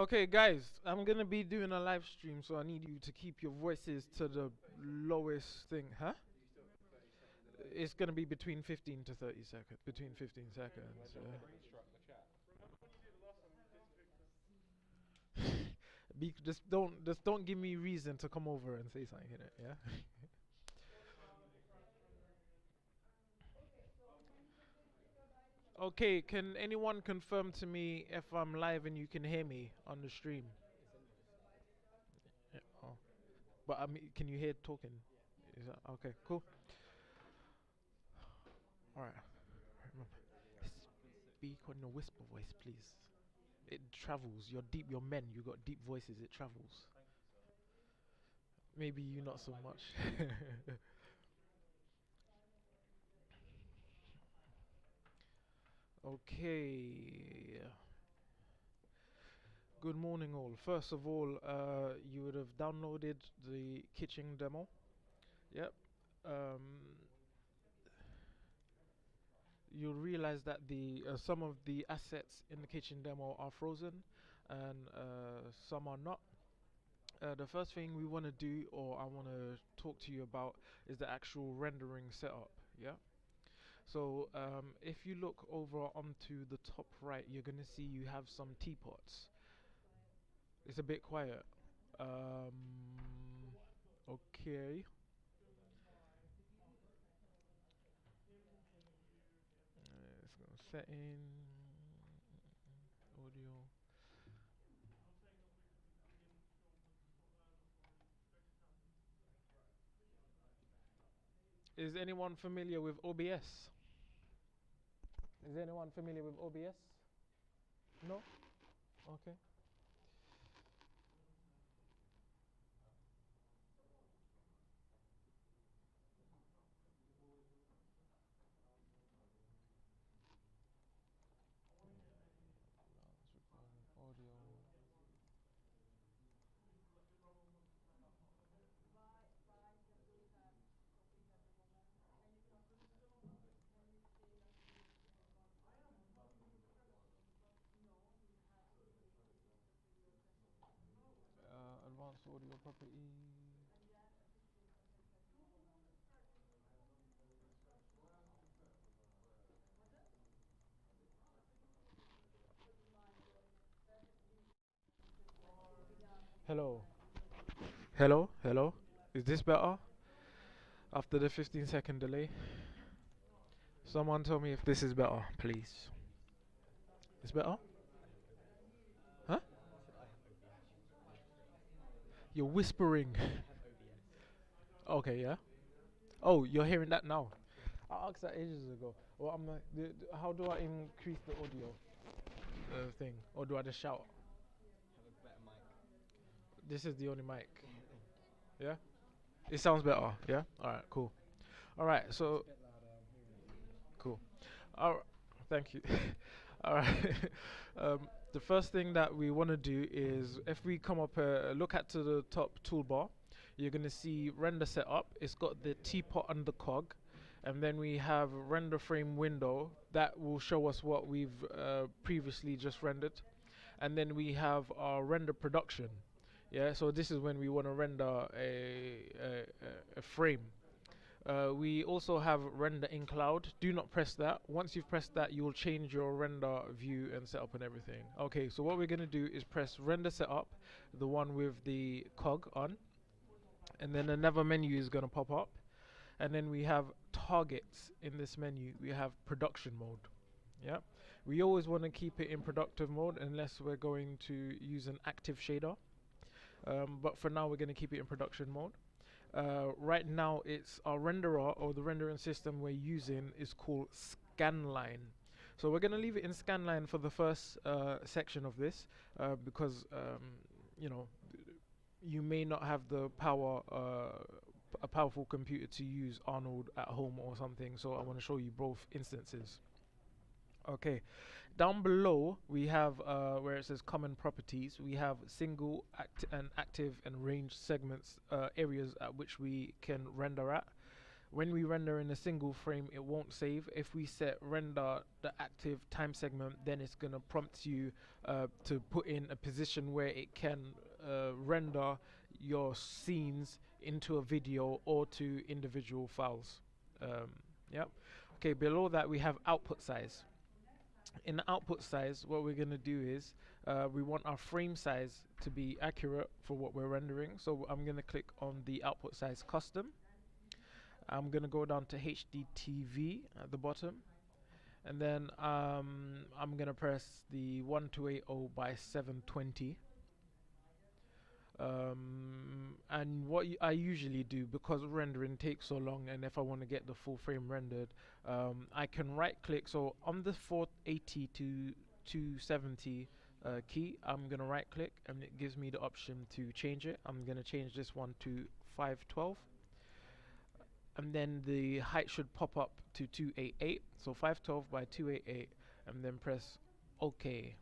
Okay, guys, I'm gonna be doing a live stream, so I need you to keep your voices to the lowest thing, huh? It's gonna be between 15 to 30 seconds. Between 15 seconds. Just don't give me reason to come over and say something in it. Yeah. Okay. Can anyone confirm to me if I'm live and you can hear me on the stream? Yeah, oh. But I mean, can you hear talking? Is that okay? Cool. All right. Speak on your whisper voice, please. It travels. You're deep. You're men. You got deep voices. It travels. Maybe you not so much. Okay. Good morning, all. First of all, you would have downloaded the kitchen demo. Yep. Um, you'll realize that the some of the assets in the kitchen demo are frozen, and some are not. The first thing we want to do, or I want to talk to you about, is the actual rendering setup. Yeah. So if you look over onto the top right, you're gonna see you have some teapots. It's a bit quiet. Okay. Let's go setting audio. Is anyone familiar with OBS? Is anyone familiar with OBS? No? Okay. Audio. Advanced audio property. Hello. Hello. Hello. Is this better? After the 15-second delay? Someone tell me if this is better, please. It's better? Huh? You're whispering. Okay, yeah. Oh, you're hearing that now. I asked that ages ago. Well, I'm like, how do I increase the audio thing, or do I just shout? This is the only mic. Yeah. It sounds better. Yeah. All right. Cool. All right. So cool. All right. Thank you. All right. um, the first thing that we want to do is if we come up, look at to the top toolbar, you're gonna see render setup. It's got the teapot and the cog, and then we have render frame window that will show us what we've previously just rendered, and then we have our render production. Yeah, so this is when we want to render a frame. We also have render in cloud. Do not press that. Once you've pressed that, you will change your render view and setup and everything. Okay, so what we're going to do is press render setup, the one with the cog on, and then another menu is going to pop up. And then we have targets in this menu. We have production mode. Yeah, we always want to keep it in productive mode unless we're going to use an active shader. But for now, we're going to keep it in production mode. Right now, it's our renderer, or the rendering system we're using is called Scanline. So we're going to leave it in Scanline for the first section of this because you know, you may not have the power, a powerful computer to use Arnold at home or something. So I want to show you both instances. Okay, down below we have where it says common properties, we have single and active and range segments, areas at which we can render at. When we render in a single frame, it won't save. If we set render the active time segment, then it's gonna prompt you to put in a position where it can render your scenes into a video or to individual files. Yep. Okay, below that we have output size. In the output size, what we're gonna do is we want our frame size to be accurate for what we're rendering. So I'm gonna click on the output size custom. I'm gonna go down to HDTV at the bottom, and then I'm gonna press the 1280 by 720. And what I usually do, because rendering takes so long, and if I want to get the full frame rendered, I can right click. So on the 480 to 270 key, I'm gonna right click and it gives me the option to change it. I'm gonna change this one to 512, and then the height should pop up to 288. So 512 by 288, and then press OK,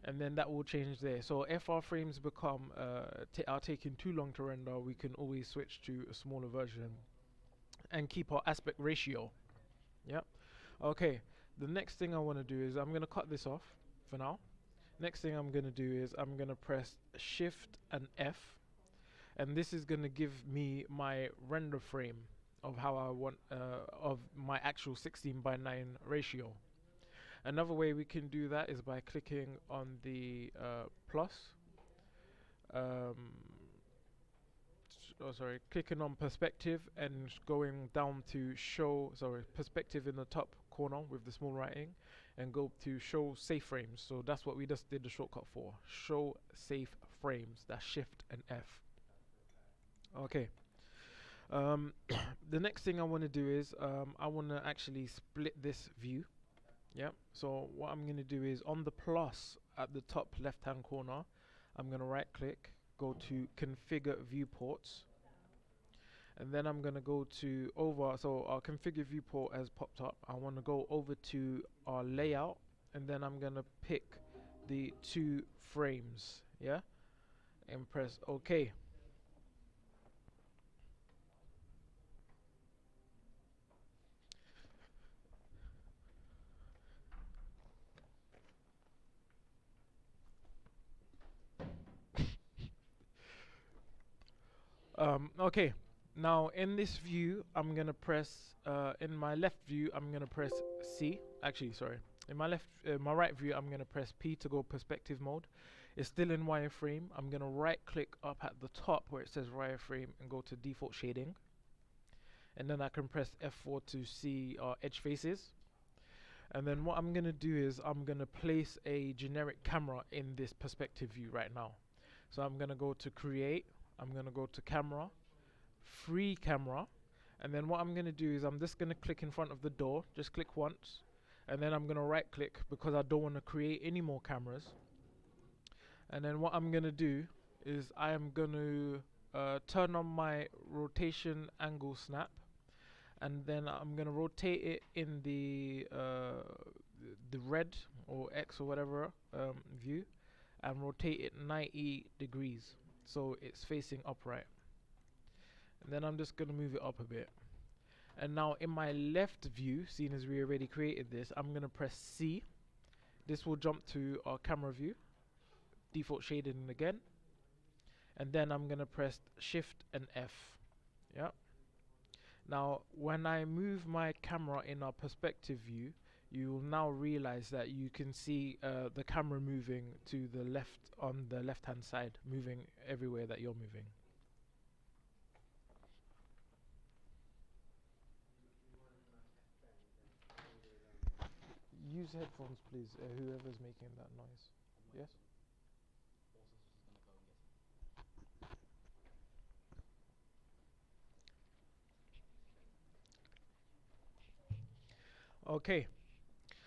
and then that will change there. So if our frames become are taking too long to render, we can always switch to a smaller version and keep our aspect ratio. Yep. Okay, the next thing I want to do is I'm going to cut this off for now. Next thing I'm going to do is I'm going to press Shift and F, and this is going to give me my render frame of how I want of my actual 16:9 ratio. Another way we can do that is by clicking on the plus. Clicking on perspective and going down to show, perspective in the top corner with the small writing, and go to show safe frames. So that's what we just did the shortcut for. Show safe frames. That's Shift and F. Okay. The next thing I want to do is I want to actually split this view. Yep. So what I'm going to do is on the plus at the top left hand corner, I'm going to right click, go to configure viewports, and then I'm going to go to so our configure viewport has popped up. I want to go over to our layout, and then I'm going to pick the 2 frames, yeah, and press OK. Okay, now in this view, I'm gonna press, in my left view, I'm gonna press C. Actually, sorry. In my my right view, I'm gonna press P to go perspective mode. It's still in wireframe. I'm gonna right click up at the top where it says wireframe and go to default shading. And then I can press F4 to see our edge faces. And then what I'm gonna do is I'm gonna place a generic camera in this perspective view right now. So I'm gonna go to create. I'm going to go to camera, free camera, and then what I'm going to do is I'm just going to click in front of the door, just click once, and then I'm going to right click because I don't want to create any more cameras. And then what I'm going to do is I am going to turn on my rotation angle snap, and then I'm going to rotate it in the red or X or whatever view, and rotate it 90 degrees. So it's facing upright, and then I'm just gonna move it up a bit. And now in my left view, seeing as we already created this, I'm gonna press C. This will jump to our camera view, default shading again, and then I'm gonna press Shift and F. Yeah. Now when I move my camera in our perspective view, you will now realize that you can see the camera moving to the left on the left hand side, moving everywhere that you're moving. Use headphones please, whoever's making that noise. Yes? Okay.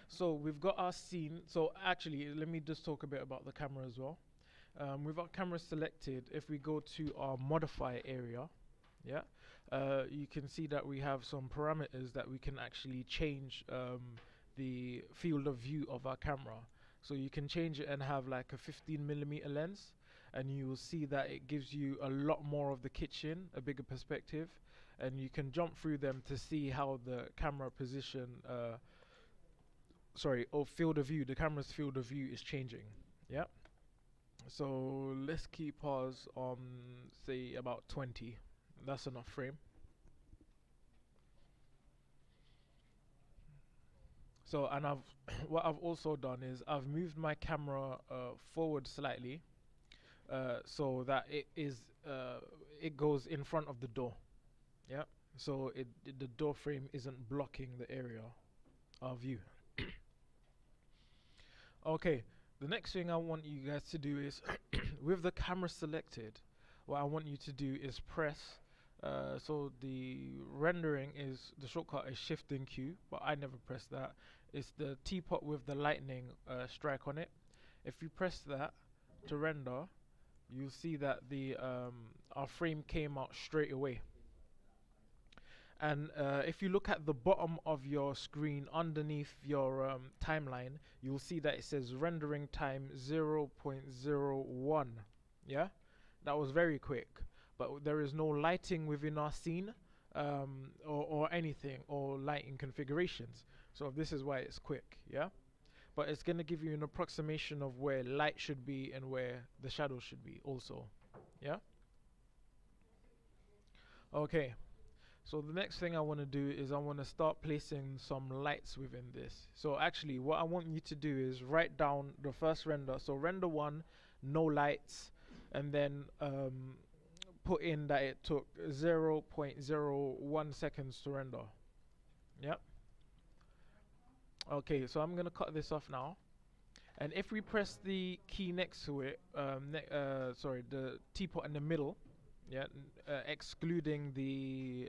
So we've got our scene. So actually, let me just talk a bit about the camera as well. With our camera selected, if we go to our modify area, yeah, you can see that we have some parameters that we can actually change the field of view of our camera. So you can change it and have like a 15mm lens, and you will see that it gives you a lot more of the kitchen, a bigger perspective. and you can jump through them to see how the camera position, sorry, or field of view, the camera's field of view is changing. Yeah. So let's keep ours on, say, about 20. That's enough frame. So, and I've what I've also done is I've moved my camera forward slightly, so that it goes in front of the door. Yeah. So the door frame isn't blocking the area of view. Okay. The next thing I want you guys to do is, with the camera selected, what I want you to do is press. So the rendering is, the shortcut is Shift and Q, but I never press that. It's the teapot with the lightning strike on it. If you press that to render, you'll see that the our frame came out straight away. And if you look at the bottom of your screen underneath your timeline, you'll see that it says rendering time 0.01. Yeah, that was very quick, but there is no lighting within our scene, or anything, or lighting configurations. So this is why it's quick. Yeah, but it's going to give you an approximation of where light should be and where the shadow should be also. Yeah. Okay. So the next thing I want to do is I want to start placing some lights within this. So actually what I want you to do is write down the first render. So render 1, no lights, and then put in that it took 0.01 seconds to render. Yep. Okay, so I'm going to cut this off now. And if we press the key next to it, sorry, the teapot in the middle, yeah, excluding the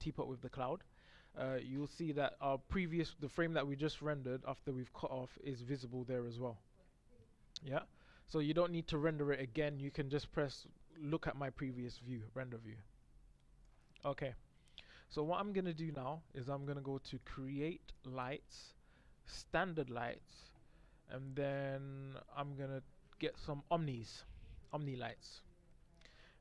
teapot with the cloud, you'll see that the frame that we just rendered after we've cut off is visible there as well. Yeah, so you don't need to render it again. You can just look at my previous view, render view. Okay, so what I'm gonna do now is I'm gonna go to create lights, standard lights, and then I'm gonna get some omni lights.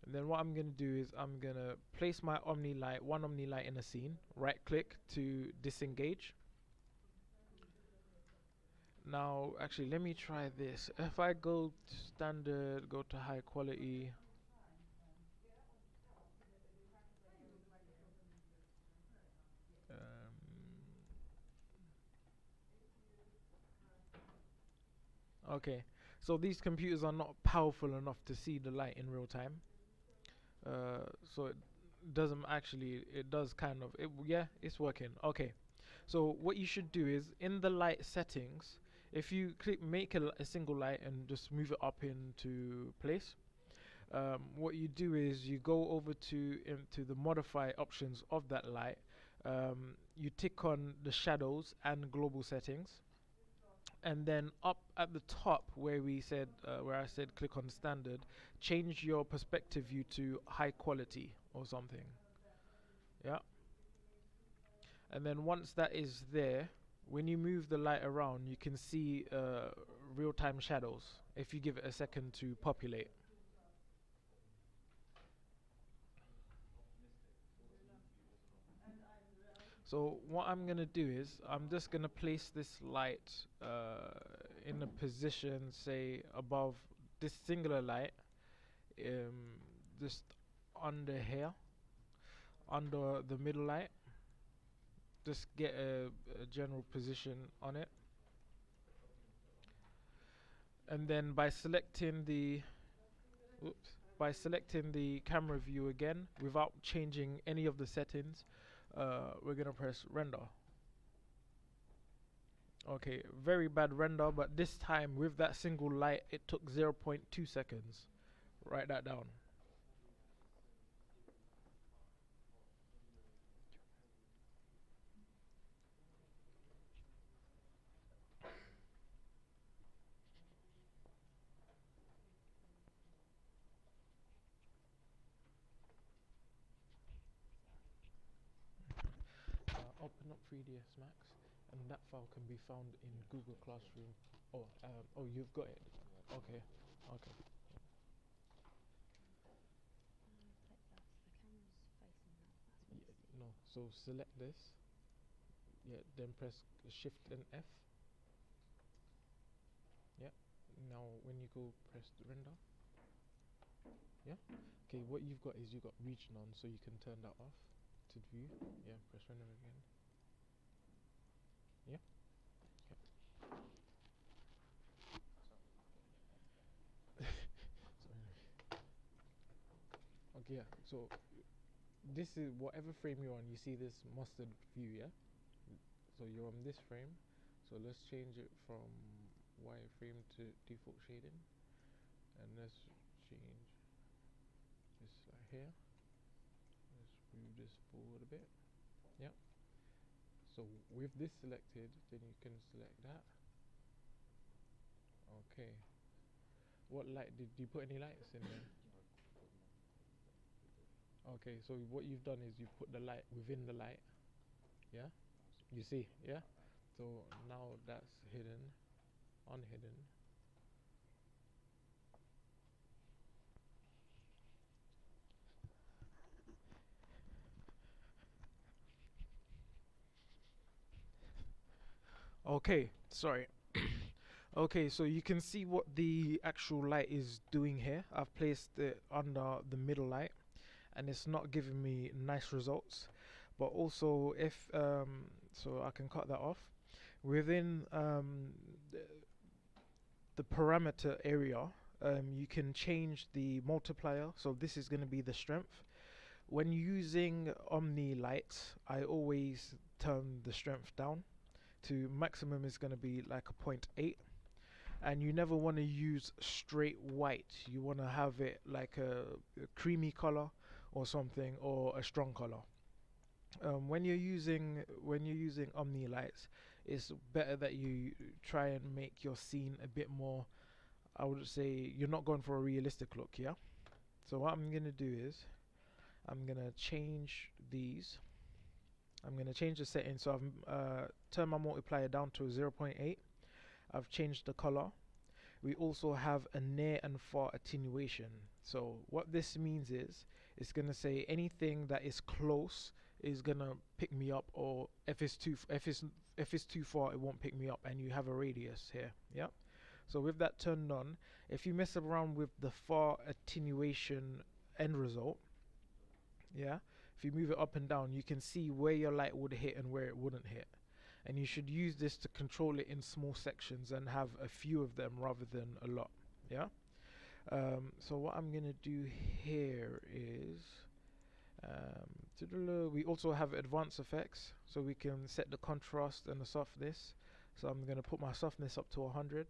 And then what I'm going to do is I'm going to place my one omni light in a scene, right click to disengage. Now actually let me try this. If I go to standard, go to high quality, okay, so these computers are not powerful enough to see the light in real time. So it doesn't actually, it does kind of, yeah, it's working. Okay, so what you should do is in the light settings, if you make a single light and just move it up into place, what you do is you go over into the modify options of that light. You tick on the shadows and global settings, and then up at the top where I said click on standard, change your perspective view to high quality or something. Yeah, and then once that is there, when you move the light around, you can see real-time shadows if you give it a second to populate. So what I'm gonna do is I'm just gonna place this light in a position, say above this singular light, just under here, under the middle light. Just get a general position on it, and then by selecting the camera view again without changing any of the settings, we're gonna press render. Okay, very bad render, but this time with that single light it took 0.2 seconds. Write that down. Open up 3ds Max, and that file can be found in Google Classroom. Oh, you've got it. Okay, okay. So select this. Yeah, then press Shift and F. Yeah. Now when you go press the render. Yeah. Okay, what you've got is you've got region on, so you can turn that off to view. Yeah, press render again. Yeah. So okay, yeah. So this is whatever frame you're on. You see this mustard view, yeah. So you're on this frame. So let's change it from wireframe to default shading, and let's change this right here. Let's move this forward a bit. Yeah. So with this selected, then you can select that. Okay. What light did you put any lights in there? Okay, so what you've done is you put the light within the light. Yeah? You see, yeah? So now that's hidden, unhidden. Okay, sorry. Okay, so you can see what the actual light is doing here. I've placed it under the middle light and it's not giving me nice results. But also if so I can cut that off. Within the parameter area, you can change the multiplier. So this is going to be the strength. When using Omni lights, I always turn the strength down to maximum is going to be like a 0.8, and you never want to use straight white. You want to have it like a creamy color or something, or a strong color. When you're using Omni lights, it's better that you try and make your scene a bit more, I would say you're not going for a realistic look, yeah? So what I'm gonna do is I'm gonna change these. I'm gonna change the setting. So I've turned my multiplier down to 0.8. I've changed the color. We also have a near and far attenuation. So what this means is it's gonna say anything that is close is gonna pick me up, or if it's too far, it won't pick me up. And you have a radius here, yeah. So with that turned on, if you mess around with the far attenuation end result, yeah, if you move it up and down, you can see where your light would hit and where it wouldn't hit. And you should use this to control it in small sections and have a few of them rather than a lot, yeah. So what I'm gonna do here is we also have advanced effects, so we can set the contrast and the softness. So I'm gonna put my softness up to 100.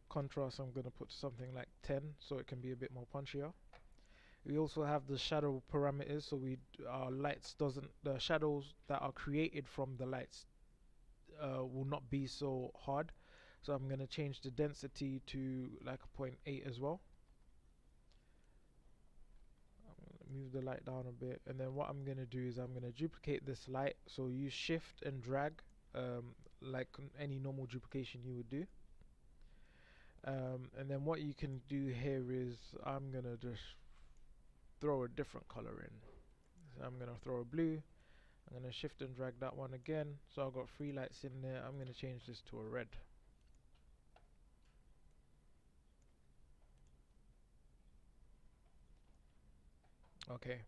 Contrast I'm gonna put something like 10, so it can be a bit more punchier. We also have the shadow parameters, so our lights doesn't the shadows that are created from the lights will not be so hard. So I'm gonna change the density to like a 0.8 as well. Move the light down a bit, and then what I'm gonna do is I'm gonna duplicate this light. So use shift and drag, like any normal duplication you would do. And then what you can do here is I'm gonna just throw a different color in. So I'm gonna throw a blue. I'm gonna shift and drag that one again. So I've got 3 lights in there. I'm gonna change this to a red. Okay.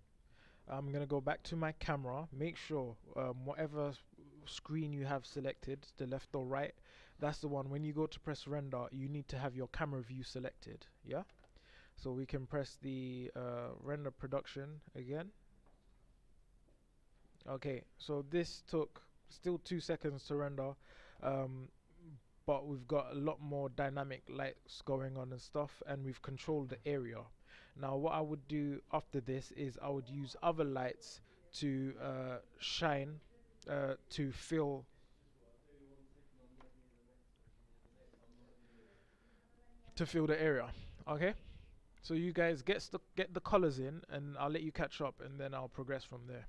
I'm gonna go back to my camera. Make sure whatever screen you have selected, the left or right, that's the one. When you go to press render, you need to have your camera view selected. Yeah. So we can press the render production again. Okay. So this took still 2 seconds to render, um, but we've got a lot more dynamic lights going on and stuff, and we've controlled the area. Now what I would do after this is I would use other lights to shine, to fill the area. Okay, so you guys get the colors in, and I'll let you catch up, and then I'll progress from there.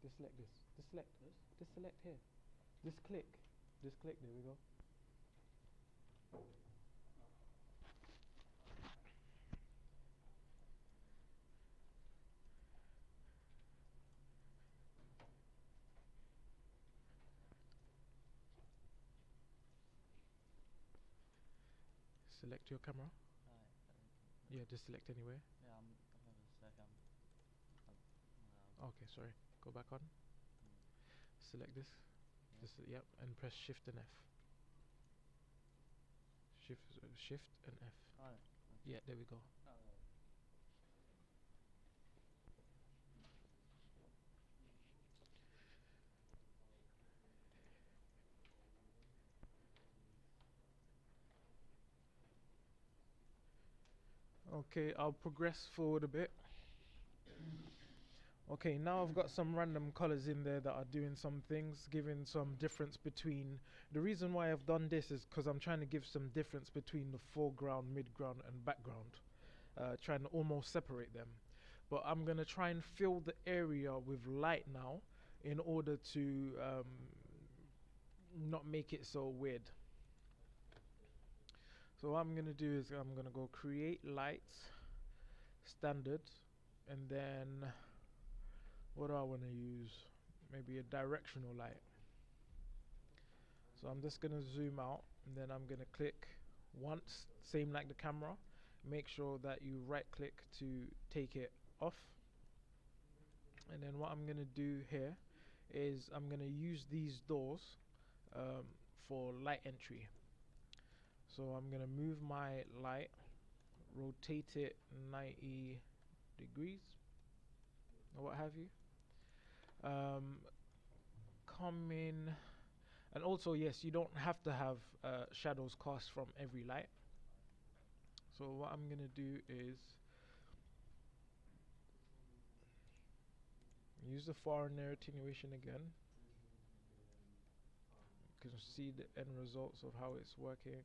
Just select this. Just select. Just select here. Just click. Just click. There we go. Select your camera. Yeah, just select anywhere. Yeah, I'm gonna second. Okay, sorry. Go back on. Select this. Yeah. Just yep, and press Shift and F. Shift and F. Alright. Yeah, there we go. Okay, I'll progress forward a bit. Okay, now I've got some random colors in there that are doing some things, giving some difference between. The reason why I've done this is because I'm trying to give some difference between the foreground, midground, and background, trying to almost separate them. But I'm gonna try and fill the area with light now, in order to not make it so weird. So what I'm gonna do is I'm gonna go create lights, standard, and then what do I want to use? Maybe a directional light. So I'm just gonna zoom out, and then I'm gonna click once, same like the camera. Make sure that you right click to take it off. And then what I'm gonna do here is I'm gonna use these doors for light entry. So I'm gonna move my light, rotate it 90 degrees or what have you. Come in, and also yes, you don't have to have shadows cast from every light. So what I'm gonna do is use the far near attenuation again. You can see the end results of how it's working.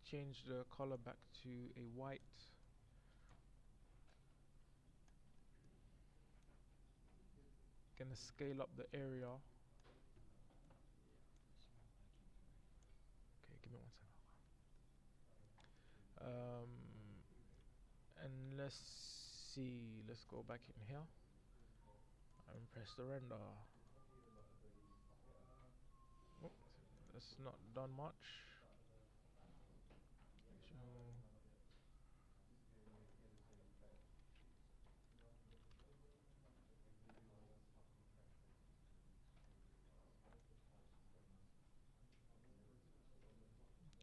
Change the color back to a white. Gonna scale up the area. Okay, give me 1 second. And let's see. Let's go back in here and press the render. Oh, that's not done much.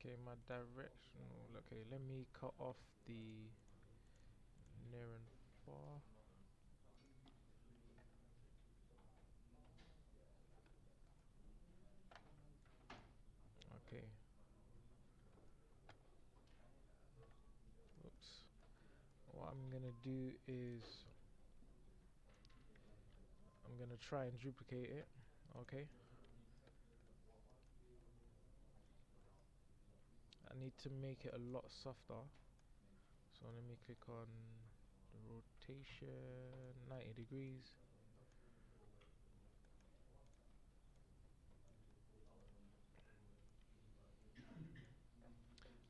Okay, my directional. Okay, let me cut off the near and far. Okay. Oops. What I'm gonna do is I'm gonna try and duplicate it. Okay. I need to make it a lot softer. So let me click on the rotation 90 degrees.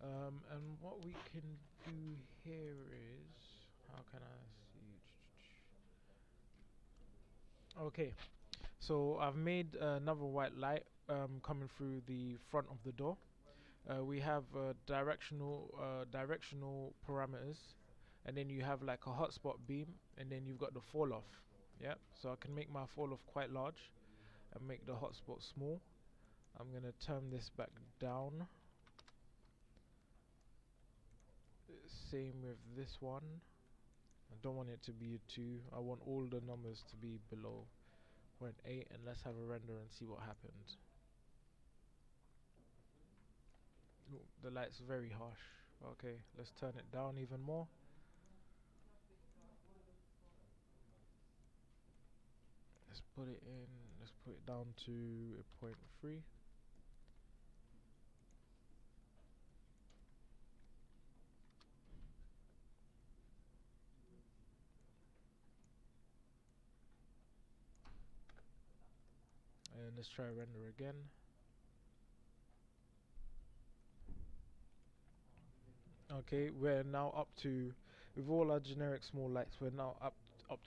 And what we can do here is, how can I see? Okay, so I've made another white light coming through the front of the door. We have directional parameters, and then you have like a hotspot beam, and then you've got the fall off. Yeah, so I can make my fall off quite large and make the hotspot small. I'm gonna turn this back down. Same with this one. I don't want it to be a 2. I want all the numbers to be below 0.8, and let's have a render and see what happens. Ooh, the light's very harsh. Okay, let's turn it down even more. Let's put it in, let's put it down to a 0.3. Let's try render again. Okay, we're now up to, with all our generic small lights, we're now up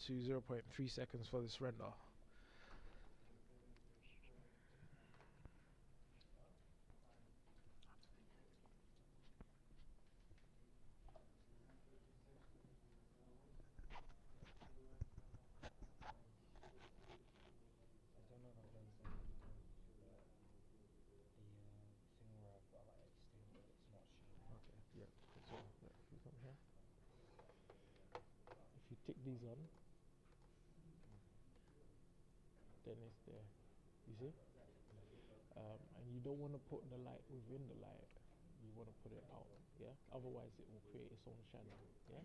to 0.3 seconds for this render. I don't know if I've done something to the thing where I've got like extend, but it's not showing. Okay, yeah. So if you come here, if you tick these on, then it's there. You see? And you don't want to put the light within the light. You want to put it out. Yeah. Otherwise, it will create its own shadow. Yeah.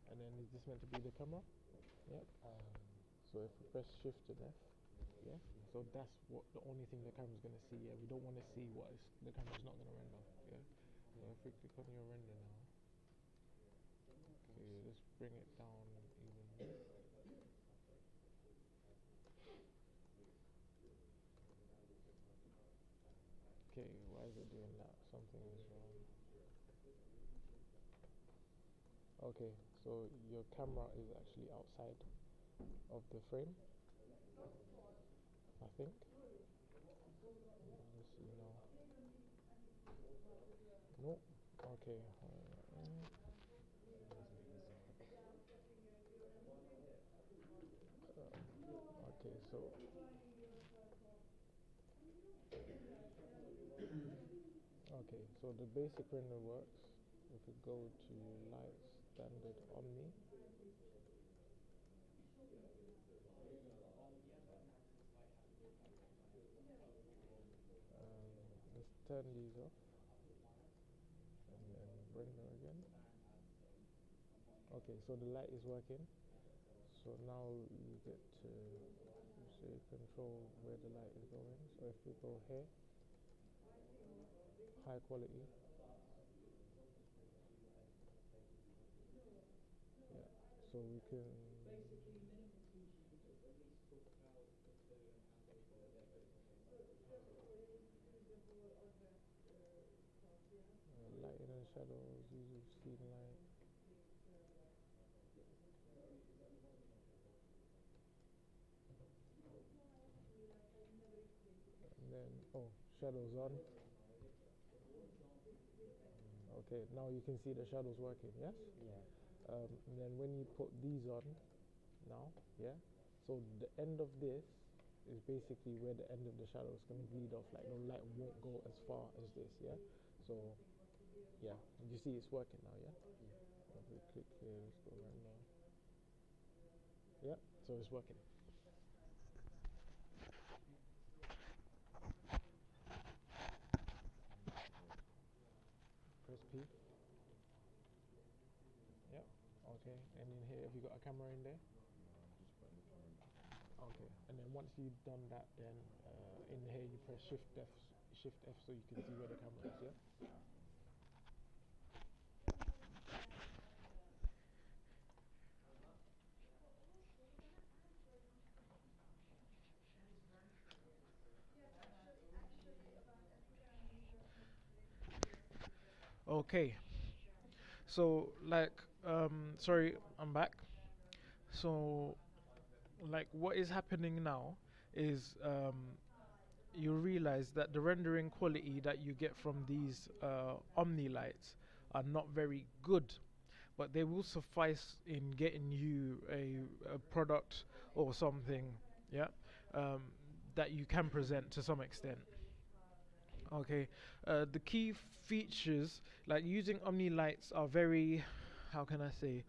And then is this meant to be the camera? Yep. So if we press Shift and F, yeah. So that's what the only thing the camera's gonna see. Yeah. We don't want to see what is the camera's not gonna render. Yeah. So if we click on your render now, okay, let's bring it down even more. Okay, why is it doing that? Something is wrong. Okay, so your camera is actually outside of the frame, I think. Let's see now. No. Okay. Okay, so okay, so the basic render works. If we go to light standard Omni, let's turn these off and then render again. Okay, so the light is working. So now you get to say control where the light is going. So if we go here, high quality, yeah. So we can lighting and shadows, use of scene light. And then, oh, shadows on. Okay, now you can see the shadows working, yes? Yeah. And then when you put these on, now, yeah? So the end of this is basically where the end of the shadow is going to bleed off, like the light won't go as far as this, yeah? So, yeah, you see it's working now, yeah? Yeah. If we click here, let's go right now. Yeah, so it's working. Press P. Yep. Okay. And in here, have you got a camera in there? Okay. And then once you've done that, then in here you press Shift F, so you can see where the camera is. Yeah. Okay. So like, sorry, I'm back. So like, what is happening now is you realize that the rendering quality that you get from these Omni lights are not very good, but they will suffice in getting you a product or something, yeah, um, that you can present to some extent. Okay, the key features, like using Omni lights, are very, how can I say,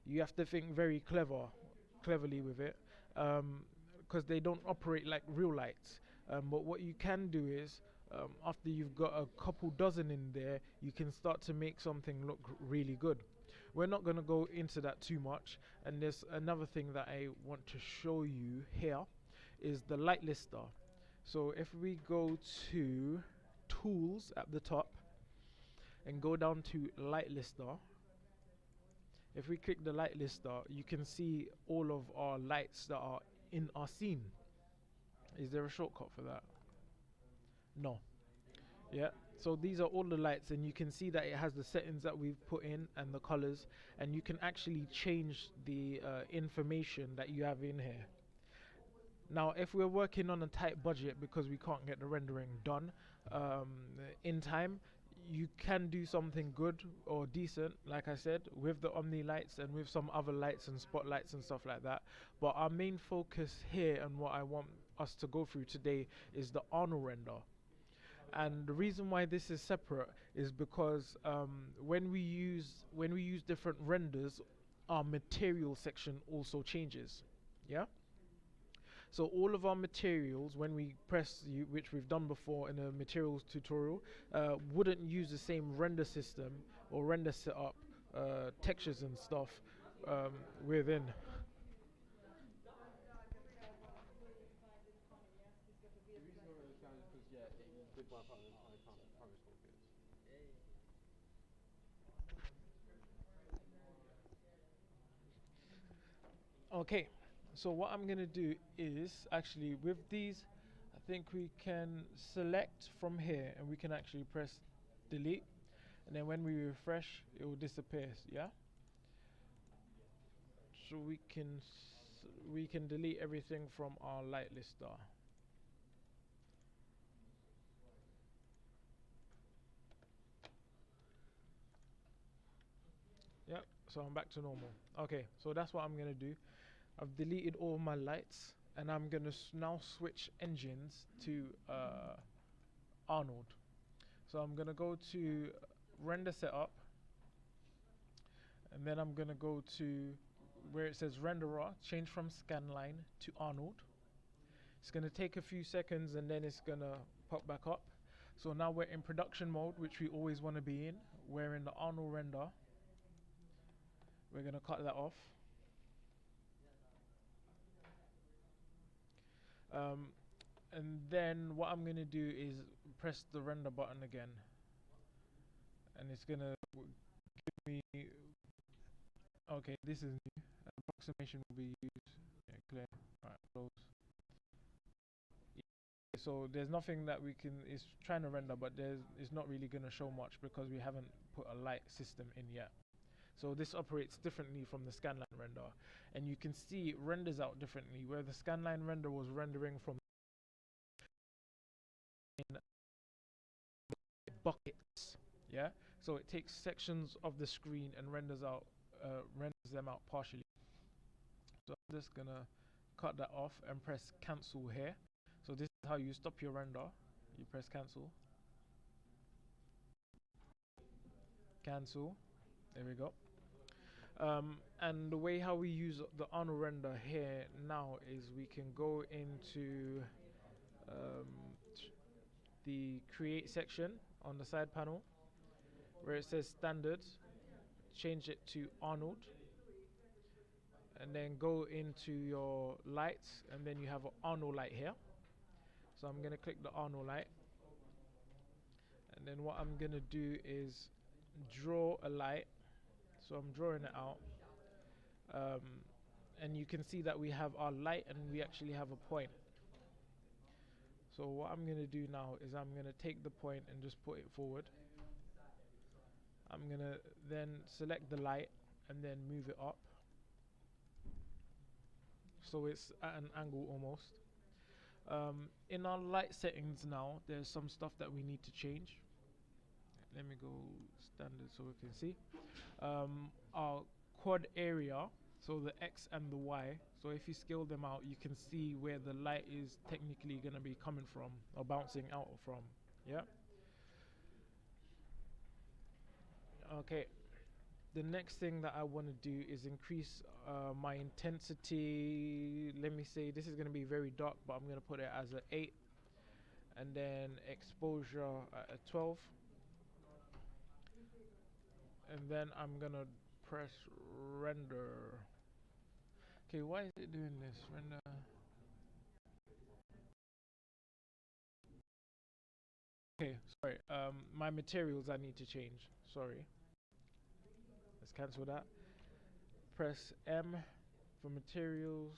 you have to think very cleverly with it, because they don't operate like real lights. But what you can do is, after you've got a couple dozen in there, you can start to make something look really good. We're not going to go into that too much. And there's another thing that I want to show you here is the light lister. So if we go to tools at the top and go down to light lister, if we click the light lister, you can see all of our lights that are in our scene. Is there a shortcut for that? No. Yeah. So these are all the lights, and you can see that it has the settings that we've put in and the colors, and you can actually change the information that you have in here. Now, if we're working on a tight budget because we can't get the rendering done um, in time, you can do something good or decent, like I said, with the Omni lights and with some other lights and spotlights and stuff like that. But our main focus here and what I want us to go through today is the Arnold render. And the reason why this is separate is because when we use different renders, our material section also changes. Yeah. So all of our materials, when we press you, which we've done before in a materials tutorial, wouldn't use the same render system or render setup, textures and stuff um, within. Okay, so what I'm gonna do is actually with these, I think we can select from here and we can actually press delete, and then when we refresh, it will disappear. Yeah. So we can delete everything from our light lister. Yep. So I'm back to normal. Okay. So that's what I'm gonna do. I've deleted all my lights, and I'm gonna now switch engines to Arnold. So I'm gonna go to render setup, and then I'm gonna go to where it says renderer, change from scanline to Arnold. It's gonna take a few seconds, and then it's gonna pop back up. So now we're in production mode, which we always want to be in. We're in the Arnold render. We're gonna cut that off. Um, and then what I'm gonna do is press the render button again, and it's gonna give me. Okay, this is new. Approximation will be used. Yeah, clear. Alright, close. So there's nothing that we can. It's trying to render, but it's not really gonna show much because we haven't put a light system in yet. So this operates differently from the scanline render, and you can see it renders out differently. Where the scanline render was rendering from in buckets, yeah. So it takes sections of the screen and renders them out partially. So I'm just gonna cut that off and press cancel here. So this is how you stop your render. You press cancel, cancel. There we go. And the way how we use the Arnold render here now is we can go into um, the create section on the side panel where it says standard, change it to Arnold, and then go into your lights, and then you have an Arnold light here. So I'm gonna click the Arnold light, and then what I'm gonna do is draw a light. So I'm drawing it out, um, and you can see that we have our light and we actually have a point. So what I'm gonna do now is I'm gonna take the point and just put it forward. I'm gonna then select the light and then move it up, so it's at an angle almost. In our light settings now, there's some stuff that we need to change. Let me go standard so we can see. Our quad area, so the X and the Y. So if you scale them out, you can see where the light is technically going to be coming from or bouncing out from. Yeah. Okay. The next thing that I want to do is increase my intensity. Let me say this is going to be very dark, but I'm going to put it as an 8, and then exposure at a 12, and then I'm going to press render. Okay, why is it doing this? Render. Okay, sorry. My materials I need to change. Sorry. Let's cancel that. Press M for materials.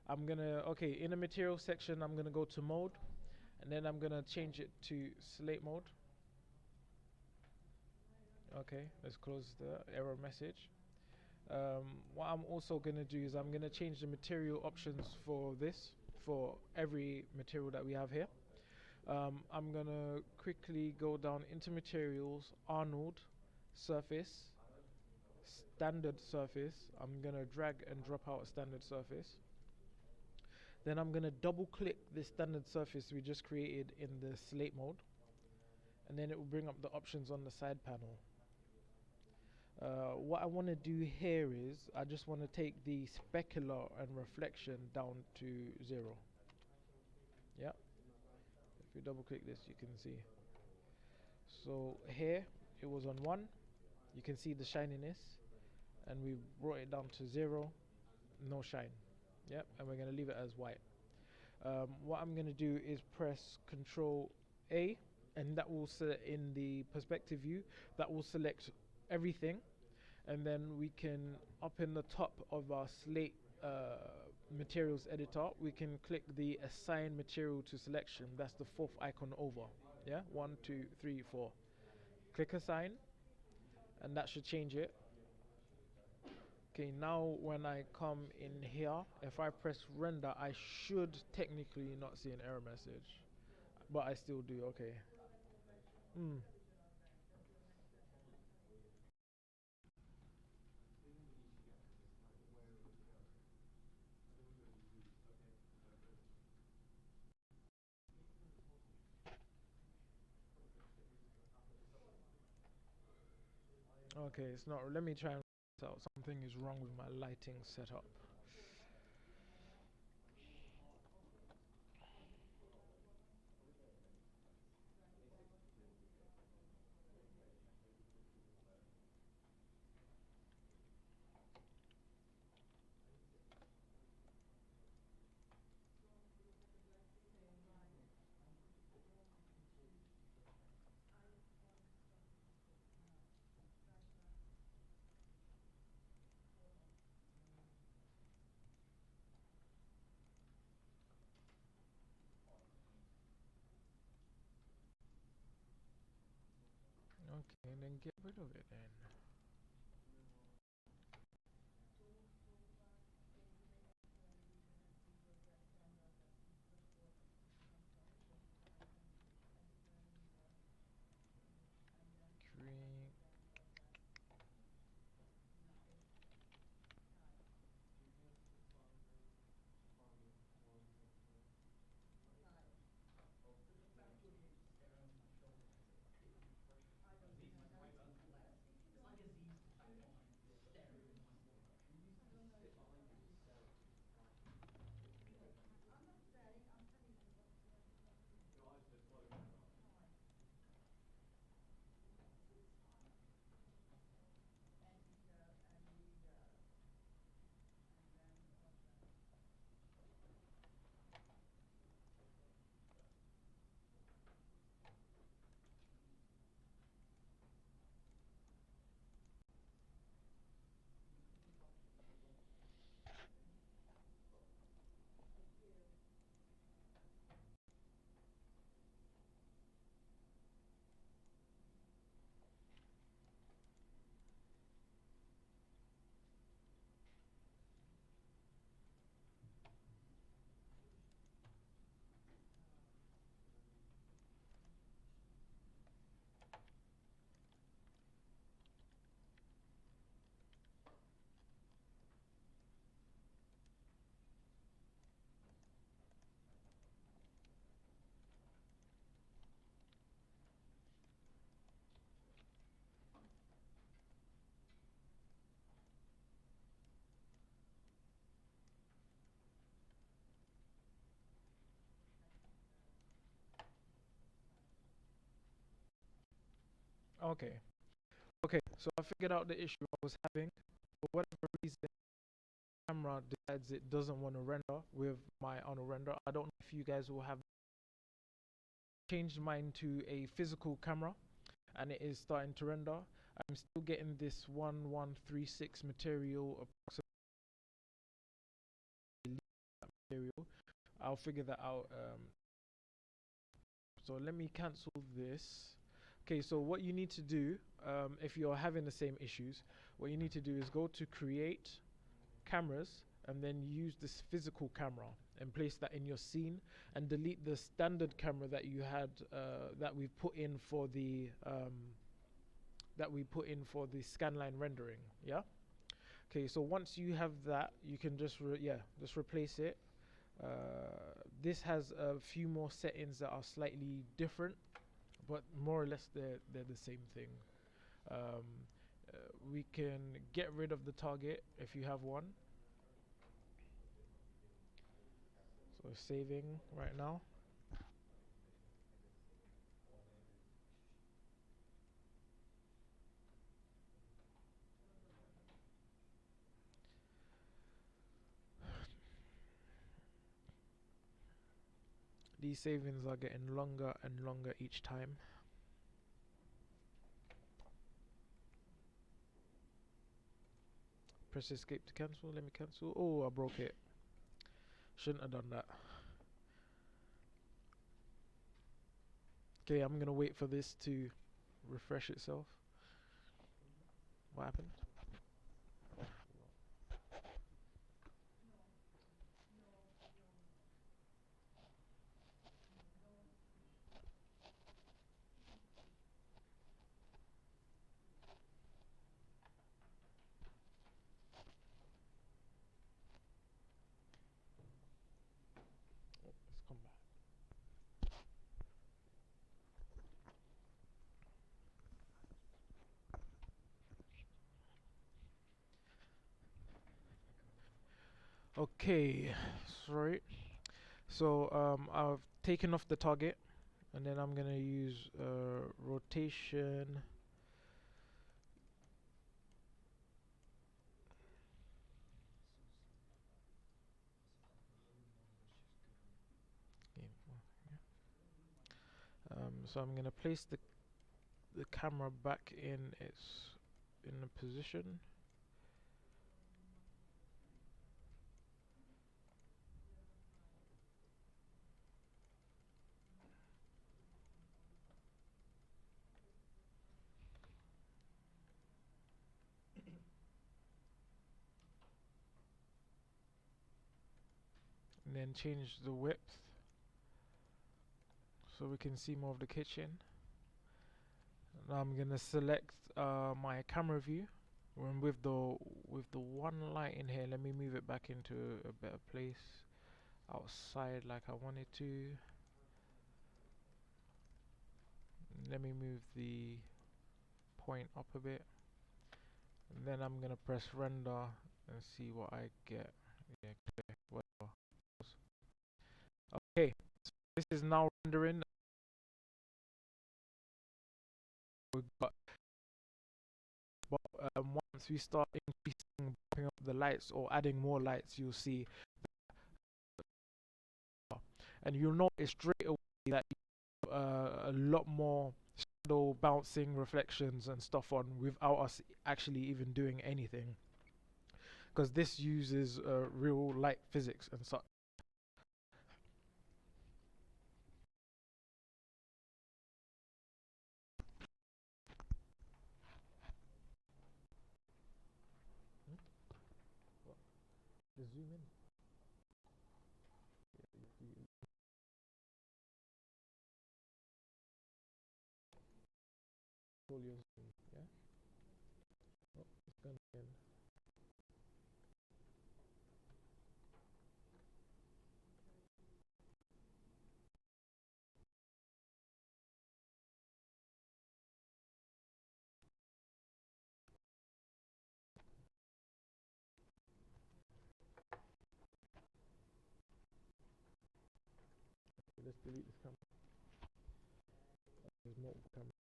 I'm gonna, okay, in the materials section, I'm gonna go to mode, and then I'm gonna change it to slate mode. Okay, let's close the error message. What I'm also gonna do is I'm gonna change the material options for this, for every material that we have here. I'm gonna quickly go down into materials, Arnold, surface, standard surface. I'm gonna drag and drop out a standard surface. Then I'm gonna double click this standard surface we just created in the slate mode, and then it will bring up the options on the side panel. What I want to do here is I just want to take the specular and reflection down to 0. Yeah, if you double click this you can see. So here it was on 1, you can see the shininess, and we brought it down to 0, no shine. Yep, and we're going to leave it as white. What I'm going to do is press Control A, and that will set in the perspective view, that will select everything, and then we can, up in the top of our slate materials editor, we can click the assign material to selection. That's the 4th icon over. Yeah, 1 2 3 4. Click assign, and that should change it. Okay, now when I come in here, if I press render, I should technically not see an error message, but I still do. Okay. Okay, it's not. Let me try and out. Something is wrong with my lighting setup. Okay, then get rid of it then. Green. Okay. Okay, so I figured out the issue I was having. For whatever reason, the camera decides it doesn't want to render with my auto render. I don't know if you guys will have changed mine to a physical camera, and it is starting to render. I'm still getting this 1136 material material. I'll figure that out So let me cancel this. Okay, so what you need to do, if you're having the same issues, what you need to do is go to create cameras and then use this physical camera and place that in your scene and delete the standard camera that you had that we put in for the scanline rendering. Yeah. Okay, so once you have that, you can just just replace it. This has a few more settings that are slightly different, but more or less they're the same thing. Um, we can get rid of the target if you have one. So saving right now. These savings are getting longer and longer each time. Press escape to cancel. Let me cancel. Oh, I broke it. Shouldn't have done that. Okay, I'm gonna wait for this to refresh itself. What happened? Let's come back. Okay, sorry. So I've taken off the target, and then I'm gonna use rotation. So I'm gonna place the camera back in a position. And then change the width so we can see more of the kitchen. Now I'm gonna select my camera view, and with the one light in here, let me move it back into a better place outside like I wanted to. Let me move the point up a bit, and then I'm gonna press render and see what I get. Yeah, clear, whatever. Okay, so this is now rendering. We've got, but once we start increasing, bumping up the lights or adding more lights, you'll see, and you'll notice straight away that you have, a lot more shadow bouncing reflections and stuff on without us actually even doing anything, because this uses real light physics and such. The zoom in. Control your zoom, yeah. Oh, it's gone again. Okay, let's delete this camera. There's multiple cameras.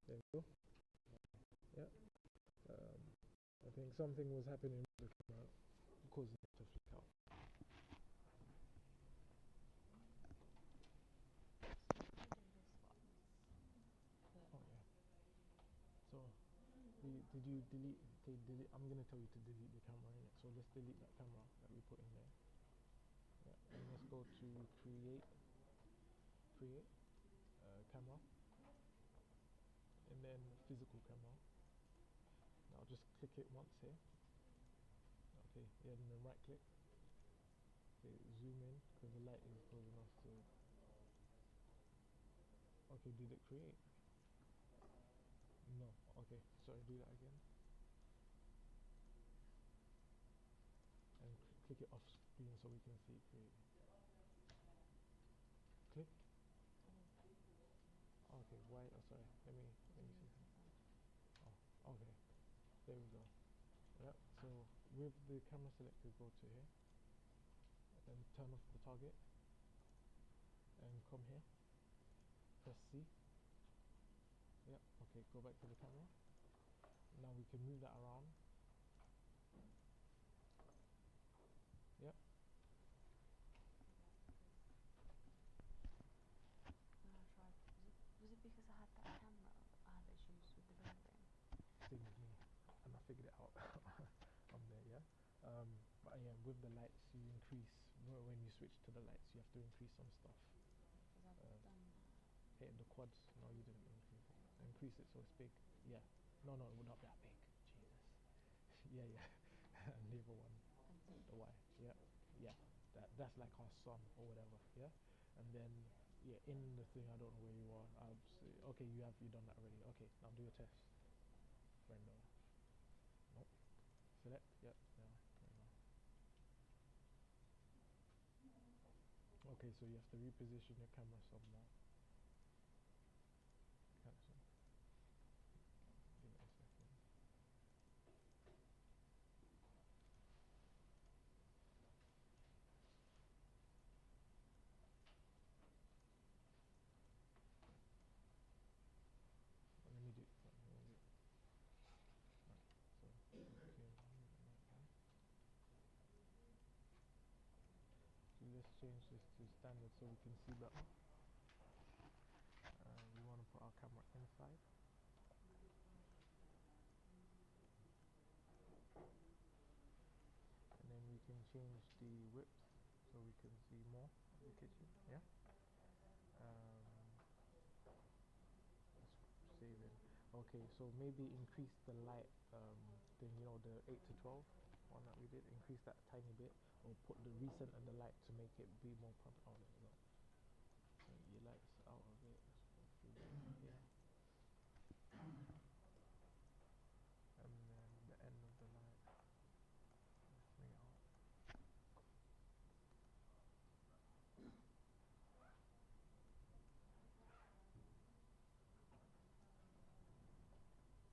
There we go. Yeah. Um, I think something was happening with the camera causing it to flick out. Oh yeah. So did you delete? Okay, delete. I'm gonna tell you to delete the camera in it. So let's delete that camera that we put in there. Yeah, and let's go to create camera, and then physical camera. Now just click it once here. Okay, yeah, and then right click. Okay, zoom in because the light is causing us to. Okay, did it create? No. Okay, sorry, do that again. And click it off screen so we can see it create. Click. Okay, why? Oh, sorry. Let me see. Oh, okay. There we go. Yep. So with the camera selected, go to here, and turn off the target, and come here. Press C. Yep. Okay. Go back to the camera. Now we can move that around. Yep. When I tried, was it because I had that camera? I had issues with the rendering. Same with me, and I figured it out on there. Yeah. But yeah, with the lights, you increase when you switch to the lights. You have to increase some stuff. Because I've done that. Hit the quads. No, you didn't increase it. Increase it so it's big. Yeah. No, not that big. Jesus. Yeah, yeah. And the other one, the Y. Yeah, yeah. That's like our sun or whatever. Yeah. And then yeah, in the thing, I don't know where you are. I'll say, okay, you done that already. Okay, now do a test. Render. Nope. Select. Yep. Yeah. There you go. Okay, so you have to reposition your camera some more. Cancel. Give it a second. Let me do. Right. So okay. So let's change this to standard so we can see better. We want to put our camera inside. And then we can change the width so we can see more of the kitchen. Yeah. Let's save it. Okay, so maybe increase the light thing. You know, the 8 to 12 one that we did. Increase that a tiny bit, or put the recent and the light to make it be more prominent. Oh, no. Take your lights out of it. Let's go through here. And then the end of the light. Let's bring it out.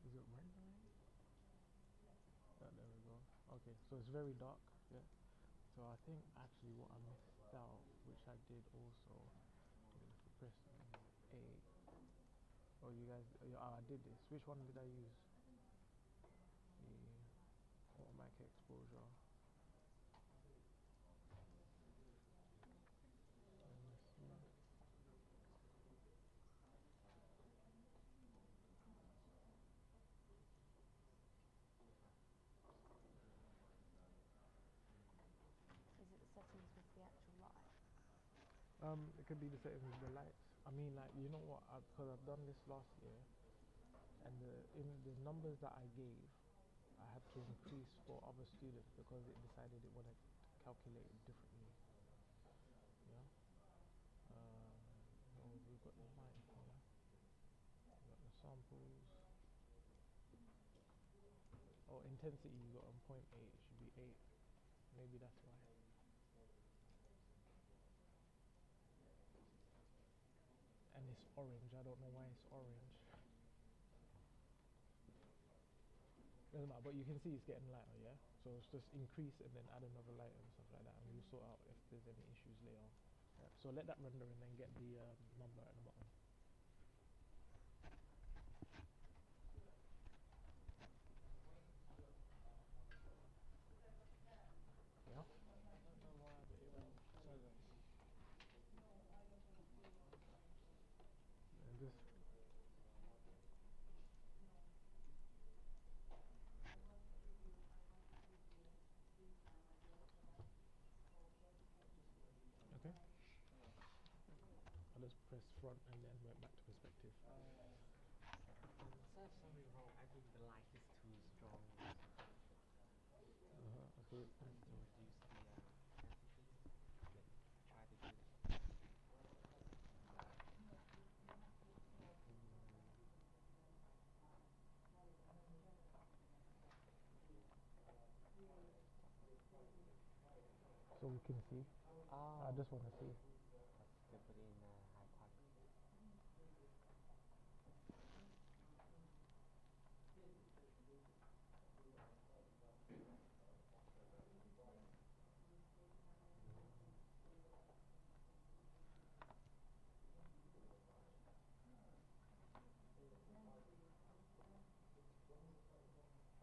Is it rendering? Yeah, there we go. Okay, so it's very dark. Yeah. So I think actually what I missed out, which I did also, if you press A. Oh, you guys, I did this. Which one did I use? The automatic exposure. Is it the settings with the actual light? It could be the settings with the lights. I mean, like, you know what? Because I've done this last year, and in the numbers that I gave, I had to increase for other students because it decided it wanted to calculate it differently. Yeah. Oh, we've got the light here. We've got the samples. Oh, intensity you got on 0.8. It should be 8. Maybe that's why. And it's orange. I don't know why it's orange. Doesn't matter, but you can see it's getting lighter, yeah? So it's just increase and then add another light and stuff like that, and we'll sort out if there's any issues later. Yeah. So let that render and then get the number at the bottom. Yeah? I don't know why, but it will show us. And just pressed front and then went back to perspective. Unless I have something wrong, I think the light is too strong. Okay. I need to reduce the intensity. Like, try to do that. So we can see. Oh, I just want to see. let's still put it in high quality.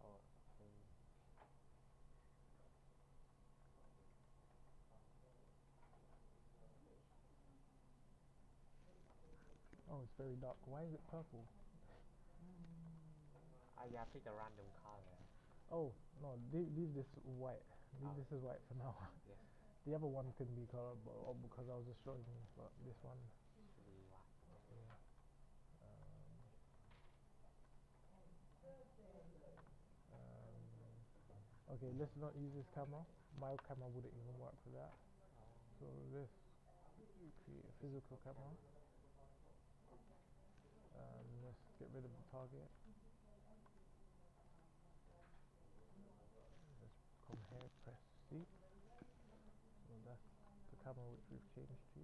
Oh, Oh, it's very dark. Why is it purple? yeah, I picked a random color. Oh, no, leave this white. Leave Oh. this as white for now. Yes, The other one can be colored, but because I was just showing you, but this one, should be white. yeah. Okay, let's not use this camera. My camera wouldn't even work for that. So let's create a physical camera. Let's get rid of the target. Let's come here, press C. So that's the camera which we've changed to.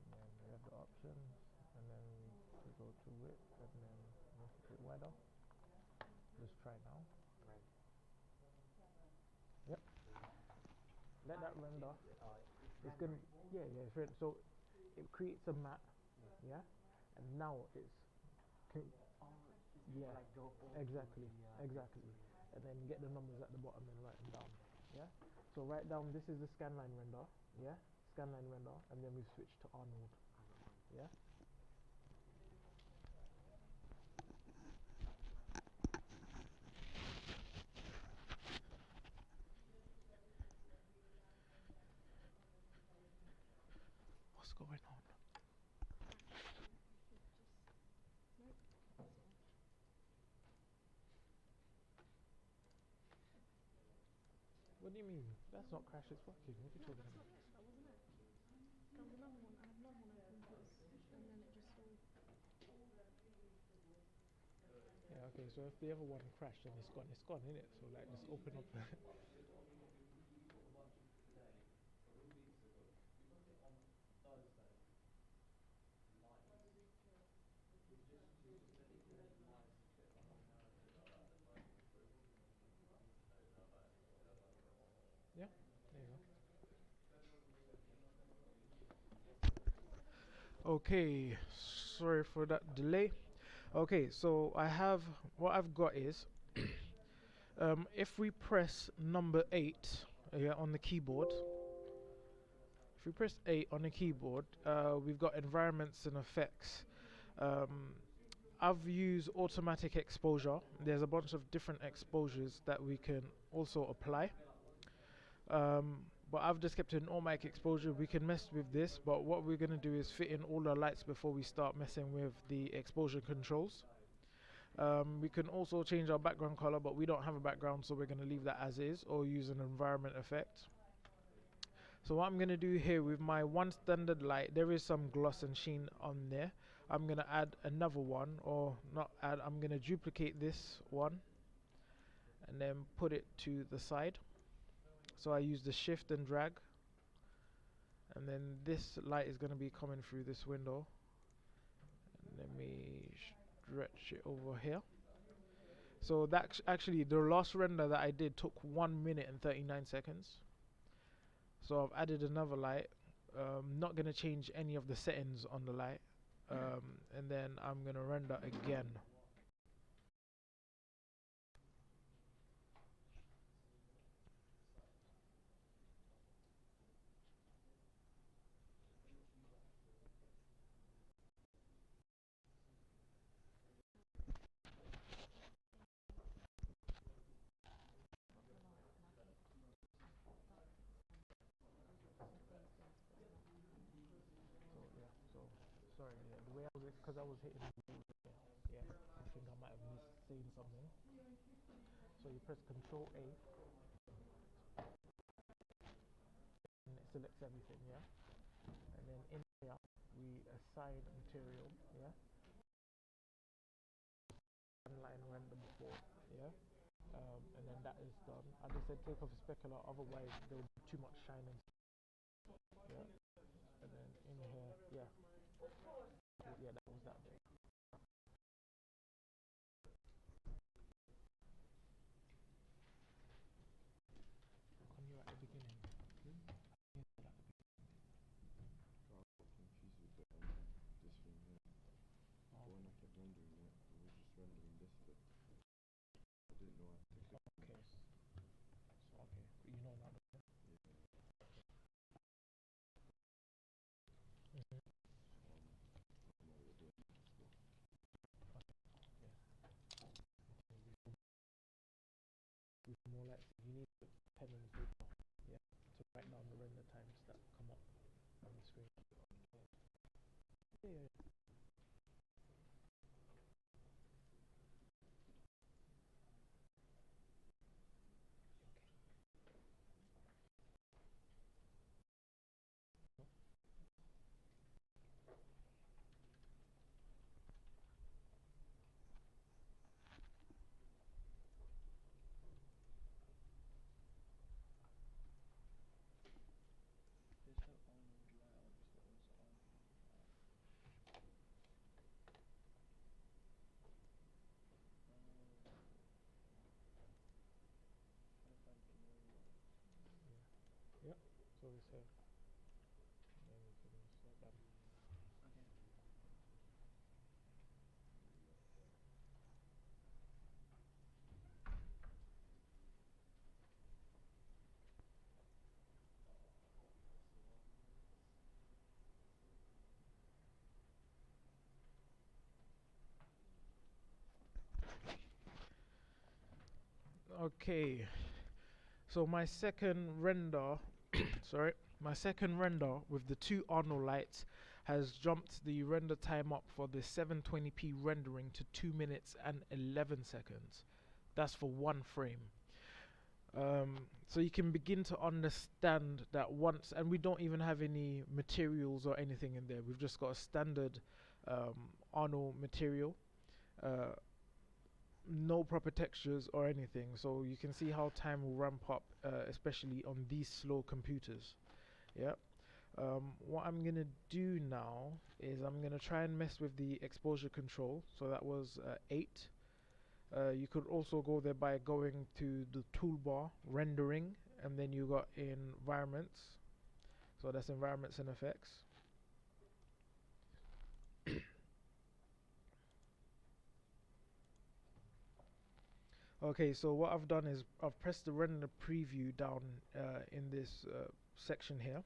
And then we have the options, and then we go to width, and then make it a bit wider. Let's try now. Right. Yep. Let that render. Oh, It's gonna, yeah, it's red. So it creates a map, yeah, and now it's, yeah, like go forward. exactly, exactly, and then get the numbers at the bottom and write them down, yeah. So write down this is the scanline render, yeah, scanline render, and then we switch to Arnold, yeah. What's going on? What do you mean? That's not crash, it's working. What are you talking about? That wasn't it. That was another one. I had another one open and then it just stalled. Yeah, okay, so if the other one crashed and it's gone, innit? So like just open up. Yeah, there you go. Okay, sorry for that delay. Okay, so what I've got is if we press number 8, yeah, on the keyboard. If we press 8 on the keyboard, we've got environments and effects. I've used automatic exposure. There's a bunch of different exposures that we can also apply. But I've just kept it an automatic exposure. We can mess with this, but what we're going to do is fit in all the lights before we start messing with the exposure controls. We can also change our background color, but we don't have a background, so we're going to leave that as is or use an environment effect. So what I'm going to do here with my one standard light, there is some gloss and sheen on there. I'm going to add another one, or not add, I'm going to duplicate this one and then put it to the side. So I use the shift and drag, and then this light is going to be coming through this window. And let me stretch it over here. So that's actually the last render that I did took 1 minute and 39 seconds. So I've added another light. Not going to change any of the settings on the light. And then I'm going to render again. Sorry, yeah, the way I was, because I was hitting the wall there. Yeah, I think I might have missed saying something. So you press Control A and it selects everything, yeah? And then in here, we assign material, yeah? Line render before, yeah? And then that is done. I just said take off the specular, otherwise there will be too much shining, yeah? And then in here, yeah, yeah, that was that bit. When you're at the beginning, okay, so, okay, you know now. Mhm. With more like you need pen and paper, yeah, to write down the render times that come up on the screen. Yeah, yeah, yeah. There's no onward loud, so it's on. Trying to find the area. Yep. So we say, then we can say done. Okay. Okay. So my second render, sorry, my second render with the two Arnold lights has jumped the render time up for the 720p rendering to 2 minutes and 11 seconds. That's for one frame. So you can begin to understand that once, and we don't even have any materials or anything in there. We've just got a standard Arnold material. No proper textures or anything, so you can see how time will ramp up, especially on these slow computers. Yeah. What I'm gonna do now is I'm gonna try and mess with the exposure control. So that was 8. You could also go there by going to the toolbar, rendering, and then you got environments. So that's environments and effects. Okay, so what I've done is I've pressed the render preview down in this section here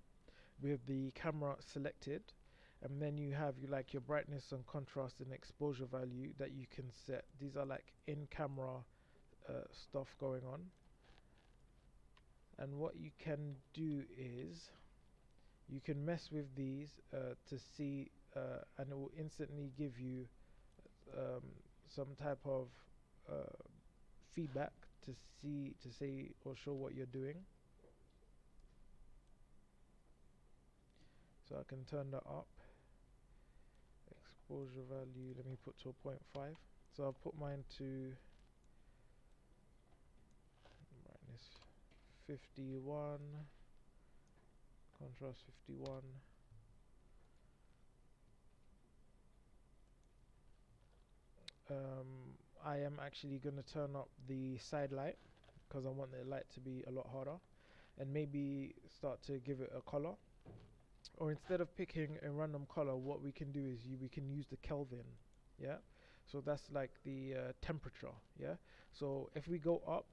with the camera selected, and then you have like your brightness and contrast and exposure value that you can set. These are like in-camera stuff going on, and what you can do is you can mess with these to see, and it will instantly give you um, some type of feedback to see, to say or show what you're doing. So I can turn that up. Exposure value, let me put to a 0.5. So I'll put mine to brightness 51, contrast 51. I am actually going to turn up the side light because I want the light to be a lot harder, and maybe start to give it a color. Or instead of picking a random color, what we can do is we can use the Kelvin. Yeah, so that's like the temperature. Yeah, so if we go up,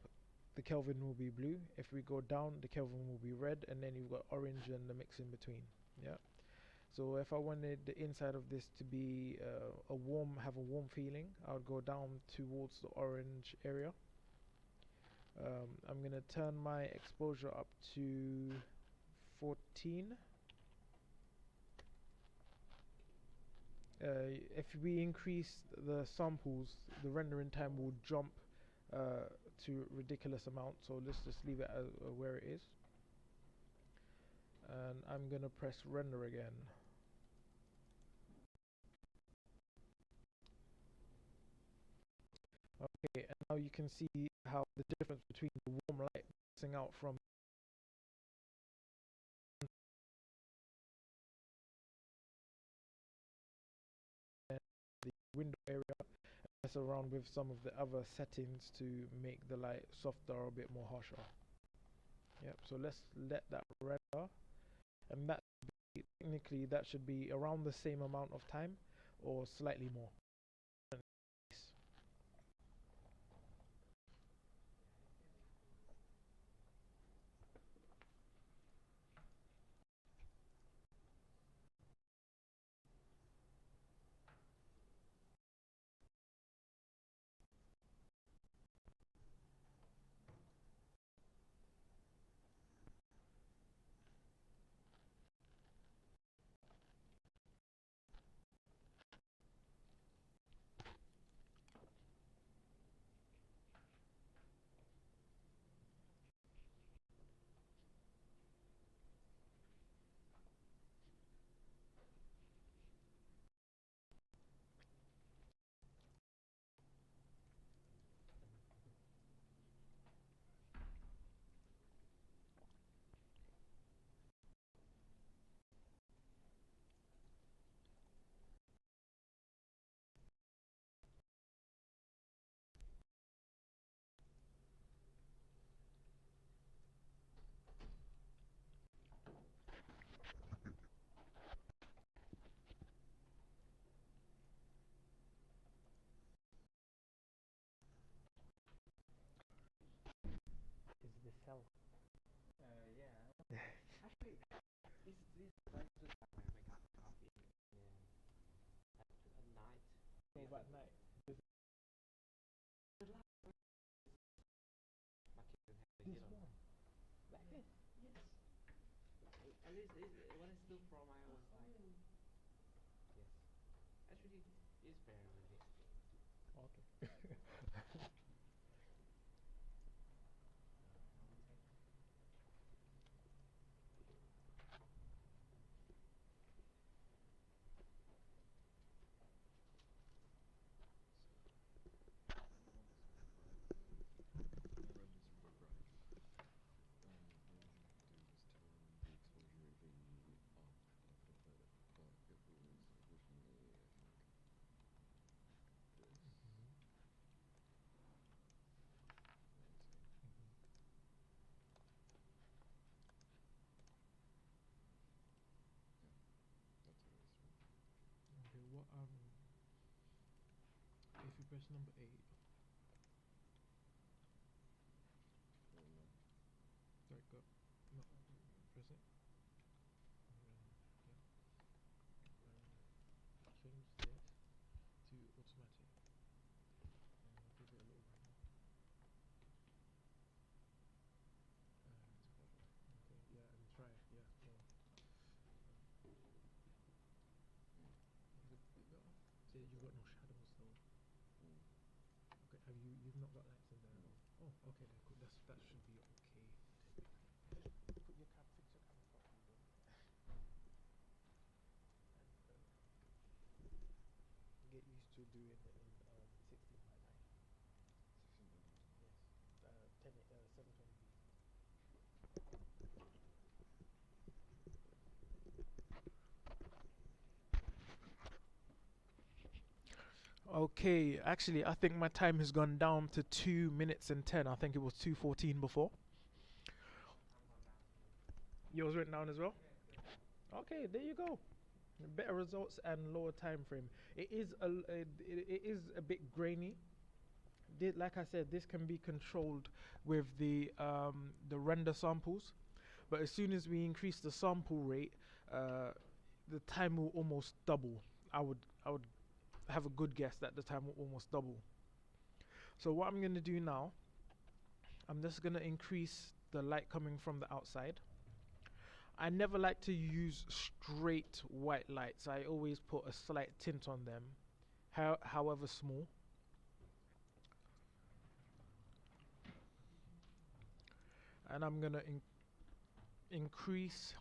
the Kelvin will be blue. If we go down, the Kelvin will be red, and then you've got orange and the mix in between. Yeah, so if I wanted the inside of this to be have a warm feeling, I would go down towards the orange area. I'm gonna turn my exposure up to 14. If we increase the samples, the rendering time will jump to ridiculous amount. So let's just leave it as where it is. And I'm gonna press render again. Okay, and now you can see how the difference between the warm light passing out from the window area, mess around with some of the other settings to make the light softer or a bit more harsher. Yep, so let's let that render, and that technically that should be around the same amount of time or slightly more. Is the cell? Yeah. Actually, this like the time I make up coffee at night. So Yeah. at night. My kitchen has a This heater. one. Like Yeah. this. Yes. At least when it's still from I was like yes. Actually, it's very realistic. Okay. Okay, what if you press number 8, like go, no, press it, and then, yeah, change this to automatic, and I'll give it a little while, okay, yeah, and try it, yeah, go on. Is it a bit better? See, you've got no shadows though. Okay, you've not got lights in there at all? Oh, okay then, cool, that should be okay. Put your fix your camera properly then. And get used to doing it in 16 by 9. Yes. 720p. Okay, actually, I think my time has gone down to 2 minutes and 10. I think it was 2:14 before. I'm going down to Yours went down as well? Okay, there you go. Better results and lower time frame. It is a bit grainy. Like I said, this can be controlled with the render samples, but as soon as we increase the sample rate, the time will almost double. I would have a good guess that the time will almost double. So what I'm gonna do now, I'm just gonna increase the light coming from the outside. I never like to use straight white lights. I always put a slight tint on them, however small. And I'm gonna increase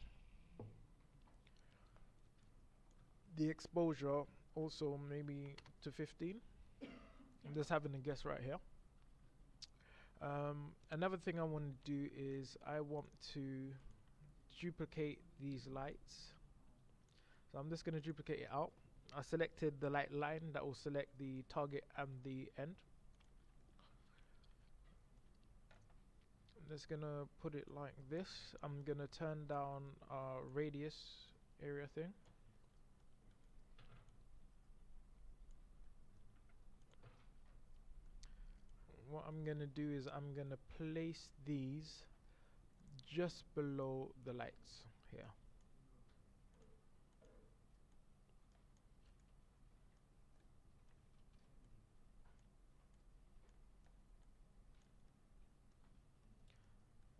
the exposure also maybe to 15. I'm just having a guess right here. Another thing I want to do is I want to duplicate these lights. So I'm just going to duplicate it out. I selected the light line that will select the target and the end. I'm just going to put it like this. I'm going to turn down our radius area thing. What I'm going to do is I'm going to place these just below the lights here.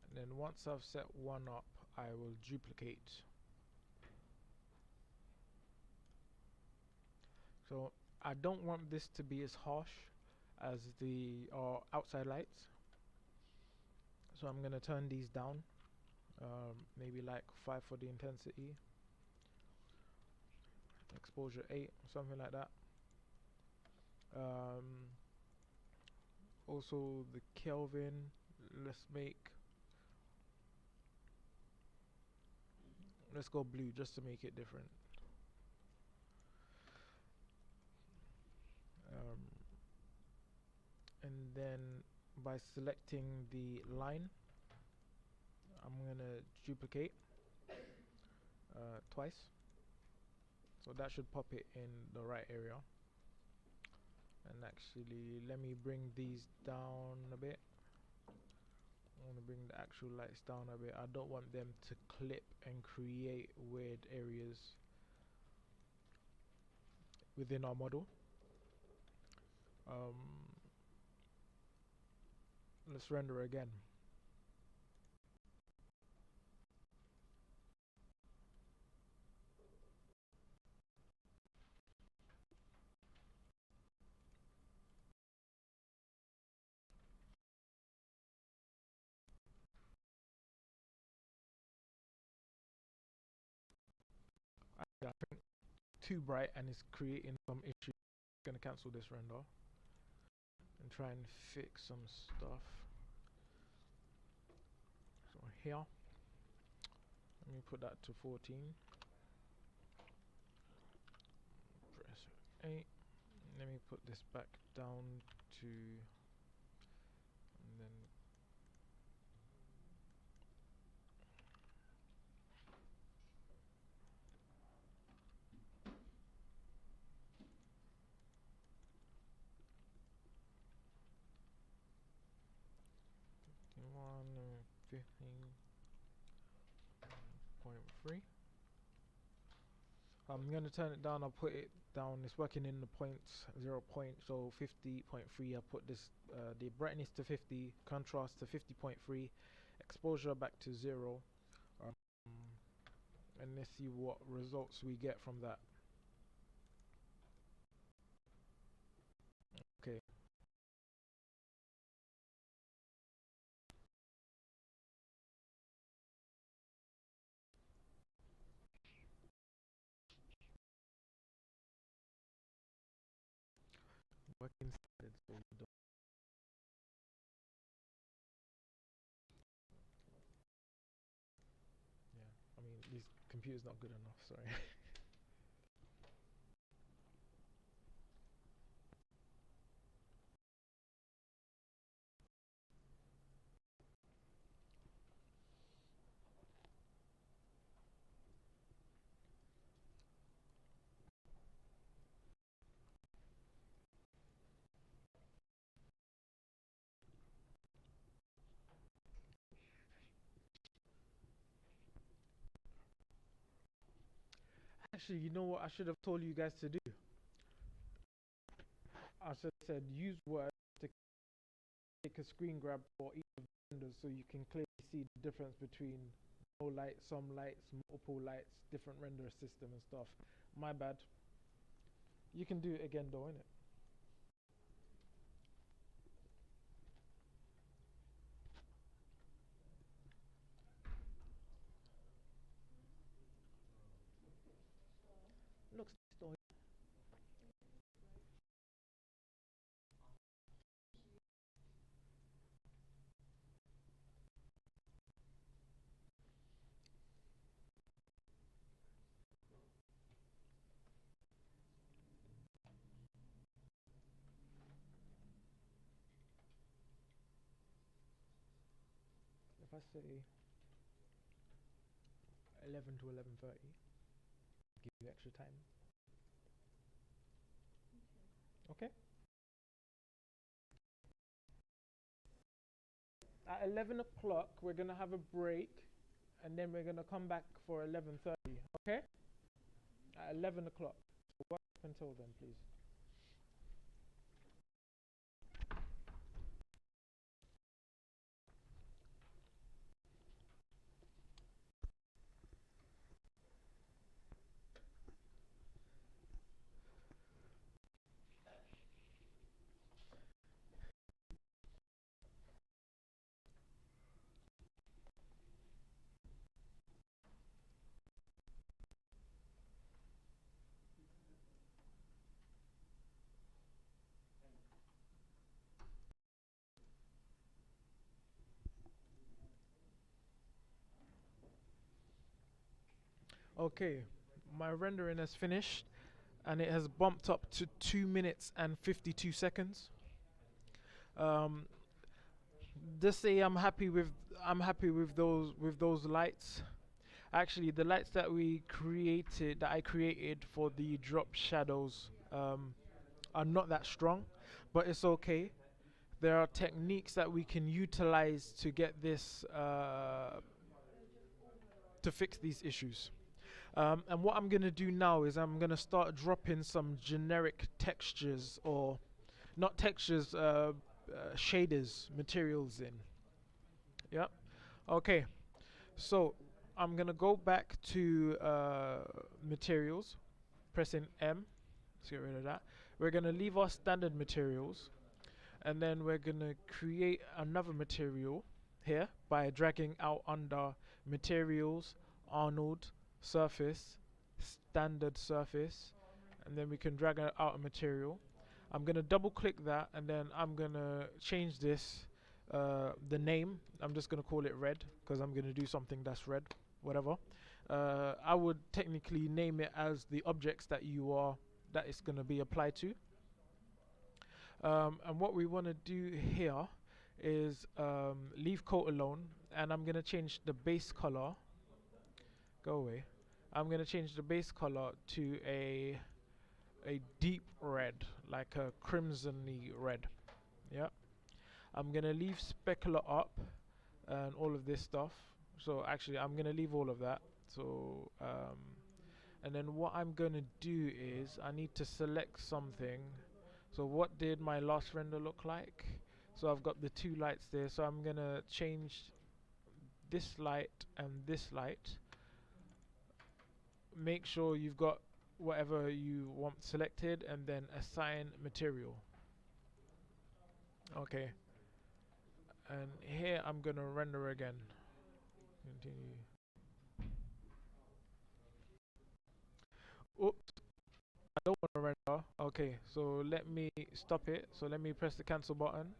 And then once I've set one up, I will duplicate. So I don't want this to be as harsh as the outside lights. So I'm gonna turn these down, maybe like 5 for the intensity, exposure 8, something like that. Also the Kelvin, let's go blue just to make it different. And then by selecting the line, I'm gonna duplicate twice, so that should pop it in the right area. And actually, let me bring these down a bit. I want to bring the actual lights down a bit. I don't want them to clip and create weird areas within our model. Let's render again. I think too bright and it's creating some issue. I'm gonna cancel this render and try and fix some stuff. So here, let me put that to 14. Press 8. Let me put this back down to, and then one 15.3. I'm gonna turn it down. I'll put it down. It's working in the points, 0 point, so 50.3. I put this the brightness to 50, contrast to 50.3, exposure back to 0, and let's see what results we get from that. Okay. Working started, so we don't. Yeah, I mean, this computer's not good enough. Sorry. Actually, you know what I should have told you guys to do? I should have said use Word to take a screen grab for each of the windows so you can clearly see the difference between no light, some lights, multiple lights, different render system and stuff. My bad. You can do it again though, innit? Looks still. If I say 11 to 11:30, give you extra time. Okay. At 11 o'clock, we're gonna have a break, and then we're gonna come back for 11:30. Okay. At 11 o'clock. So work up until then, please. Okay, my rendering has finished, and it has bumped up to 2 minutes and 52 seconds. Um, just say I'm happy with those lights. Actually, the lights that I created for the drop shadows, are not that strong, but it's okay. There are techniques that we can utilize to get this to fix these issues. And what I'm gonna do now is I'm gonna start dropping some generic textures, or not textures, shaders, materials in. Yep. Okay. So I'm gonna go back to materials, pressing M. Let's get rid of that. We're gonna leave our standard materials, and then we're gonna create another material here by dragging out under materials, Arnold, surface, standard surface, and then we can drag out a material. I'm gonna double click that, and then I'm gonna change this, the name. I'm just gonna call it red because I'm gonna do something that's red, whatever. I would technically name it as the objects that it's gonna be applied to. And what we want to do here is leave coat alone, and I'm gonna change the base color. Go away. I'm gonna change the base color to a deep red, like a crimsony red. Yeah. I'm gonna leave specular up and all of this stuff. So actually, I'm gonna leave all of that. So and then what I'm gonna do is I need to select something. So what did my last render look like? So I've got the two lights there. So I'm gonna change this light and this light. Make sure you've got whatever you want selected, and then assign material. Okay. And here I'm gonna render again. Continue. Oops. I don't want to render. Okay, so let me stop it. So let me press the cancel button.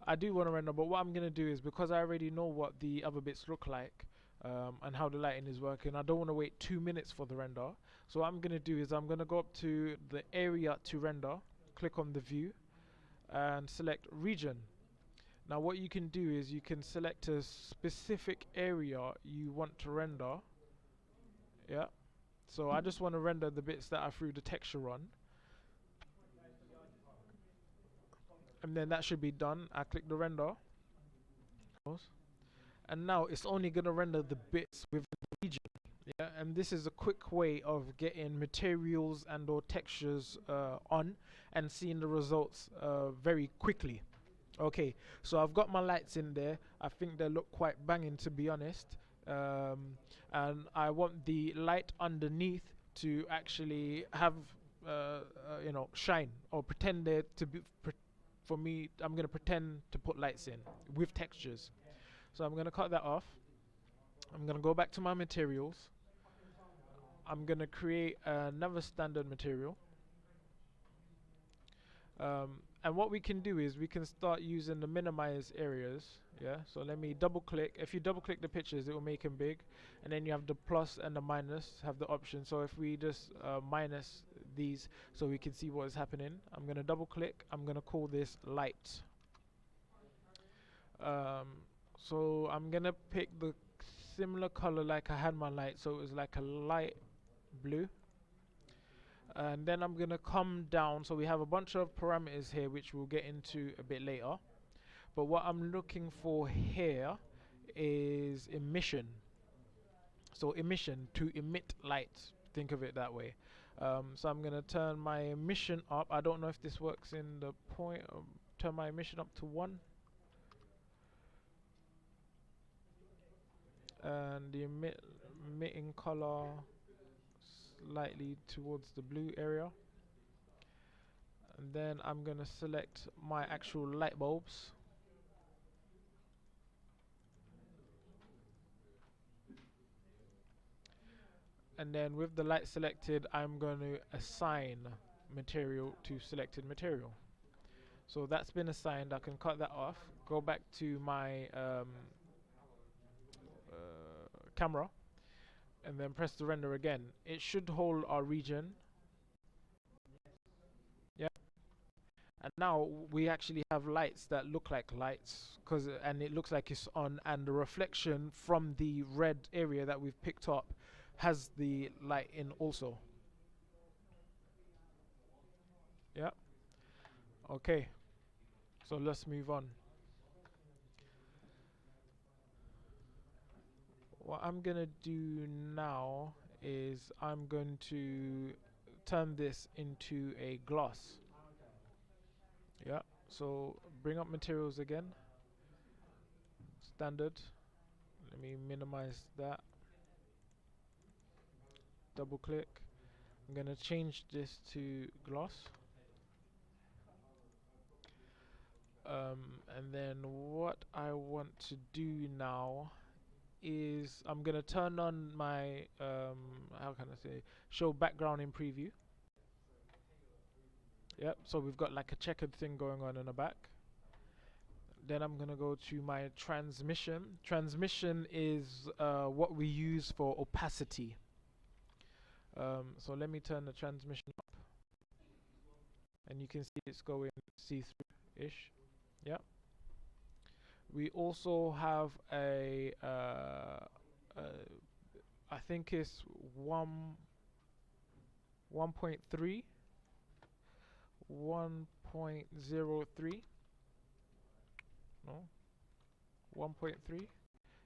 I do want to render, but what I'm going to do is, because I already know what the other bits look like, and how the lighting is working, I don't want to wait 2 minutes for the render. So what I'm going to do is I'm going to go up to the area to render, click on the view, and select region. Now what you can do is you can select a specific area you want to render. Yeah. So I just want to render the bits that I threw the texture on. And then that should be done. I click the render. And now it's only going to render the bits within the region. Yeah, and this is a quick way of getting materials and or textures on and seeing the results very quickly. Okay, so I've got my lights in there. I think they look quite banging, to be honest. and I want the light underneath to actually have shine or pretend there to be for me. I'm gonna pretend to put lights in with textures. So I'm gonna cut that off. I'm gonna go back to my materials. I'm gonna create another standard material. And what we can do is we can start using the minimize areas. Yeah, so let me double click. If you double click the pictures, it will make them big, and then you have the plus and the minus have the option. So if we just minus these so we can see what is happening, I'm gonna double click. I'm gonna call this light. So I'm gonna pick the similar color like I had my light, so it was like a light blue. And then I'm gonna come down, so we have a bunch of parameters here which we'll get into a bit later, but what I'm looking for here is emission. So emission, to emit light, think of it that way. So I'm gonna turn my emission up. I don't know if this works in the point. Turn my emission up to 1, and the emitting color slightly towards the blue area. And then I'm gonna select my actual light bulbs. And then with the light selected, I'm going to assign material to selected material. So that's been assigned. I can cut that off, go back to my camera, and then press the render again. It should hold our region. Yeah. And now we actually have lights that look like lights, and it looks like it's on, and the reflection from the red area that we've picked up has the light in also. Yeah. Okay. So let's move on. What I'm gonna do now is I'm going to turn this into a gloss. Yeah. So bring up materials again. Standard. Let me minimize that. Double click. I'm gonna change this to gloss. And then what I want to do now is I'm gonna turn on my how can I say, show background in preview. Yep, so we've got like a checkered thing going on in the back. Then I'm gonna go to my transmission. Transmission is what we use for opacity. So let me turn the transmission up, and you can see it's going see-through-ish. Yeah. We also have a I think it's 1.3, 1.03. No, 1.3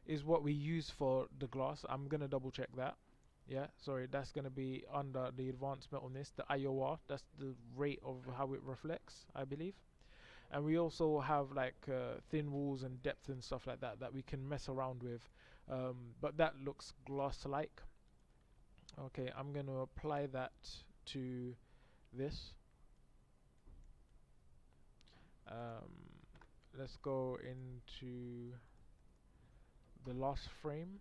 is what we use for the glass. I'm gonna double check that. Yeah, sorry, that's gonna be under the advanced metalness, the IOR. That's the rate of how it reflects, I believe. And we also have like thin walls and depth and stuff like that that we can mess around with, but that looks glass-like. Okay, I'm gonna apply that to this. Let's go into the last frame.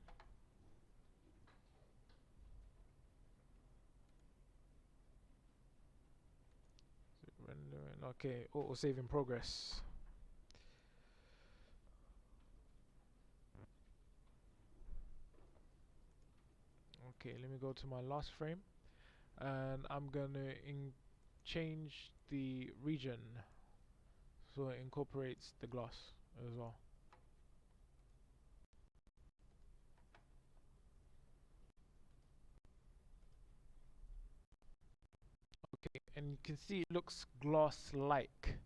Rendering. Okay, auto save in progress. Okay, let me go to my last frame, and I'm gonna change the region so it incorporates the glass as well. Okay, and you can see it looks glass-like.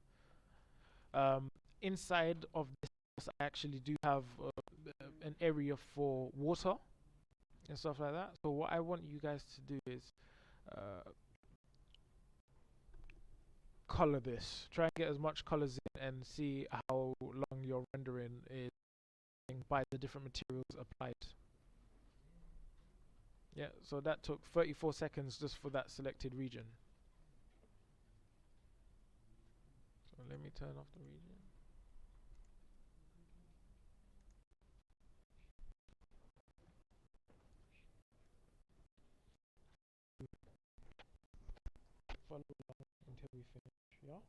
Inside of this, I actually do have an area for water and stuff like that. So what I want you guys to do is color this. Try and get as much colors in and see how long your rendering is by the different materials applied. Yeah, so that took 34 seconds just for that selected region. So let me turn off the region. Follow along until we finish, yeah?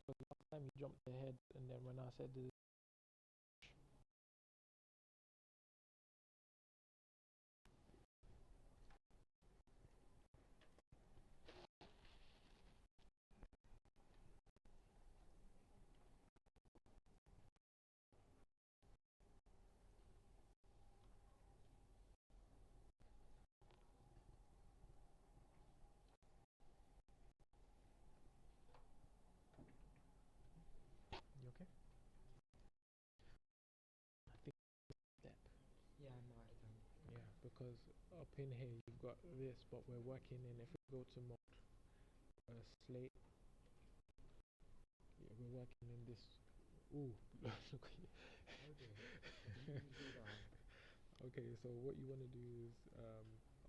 So last time you jumped ahead, and then when I said the you okay? I think step. Yeah, I know. I done. Yeah, because up in here you've got this, but we're working in. If we go to mode slate, yeah, we're working in this. Ooh, look at you. Okay, so what you want to do is,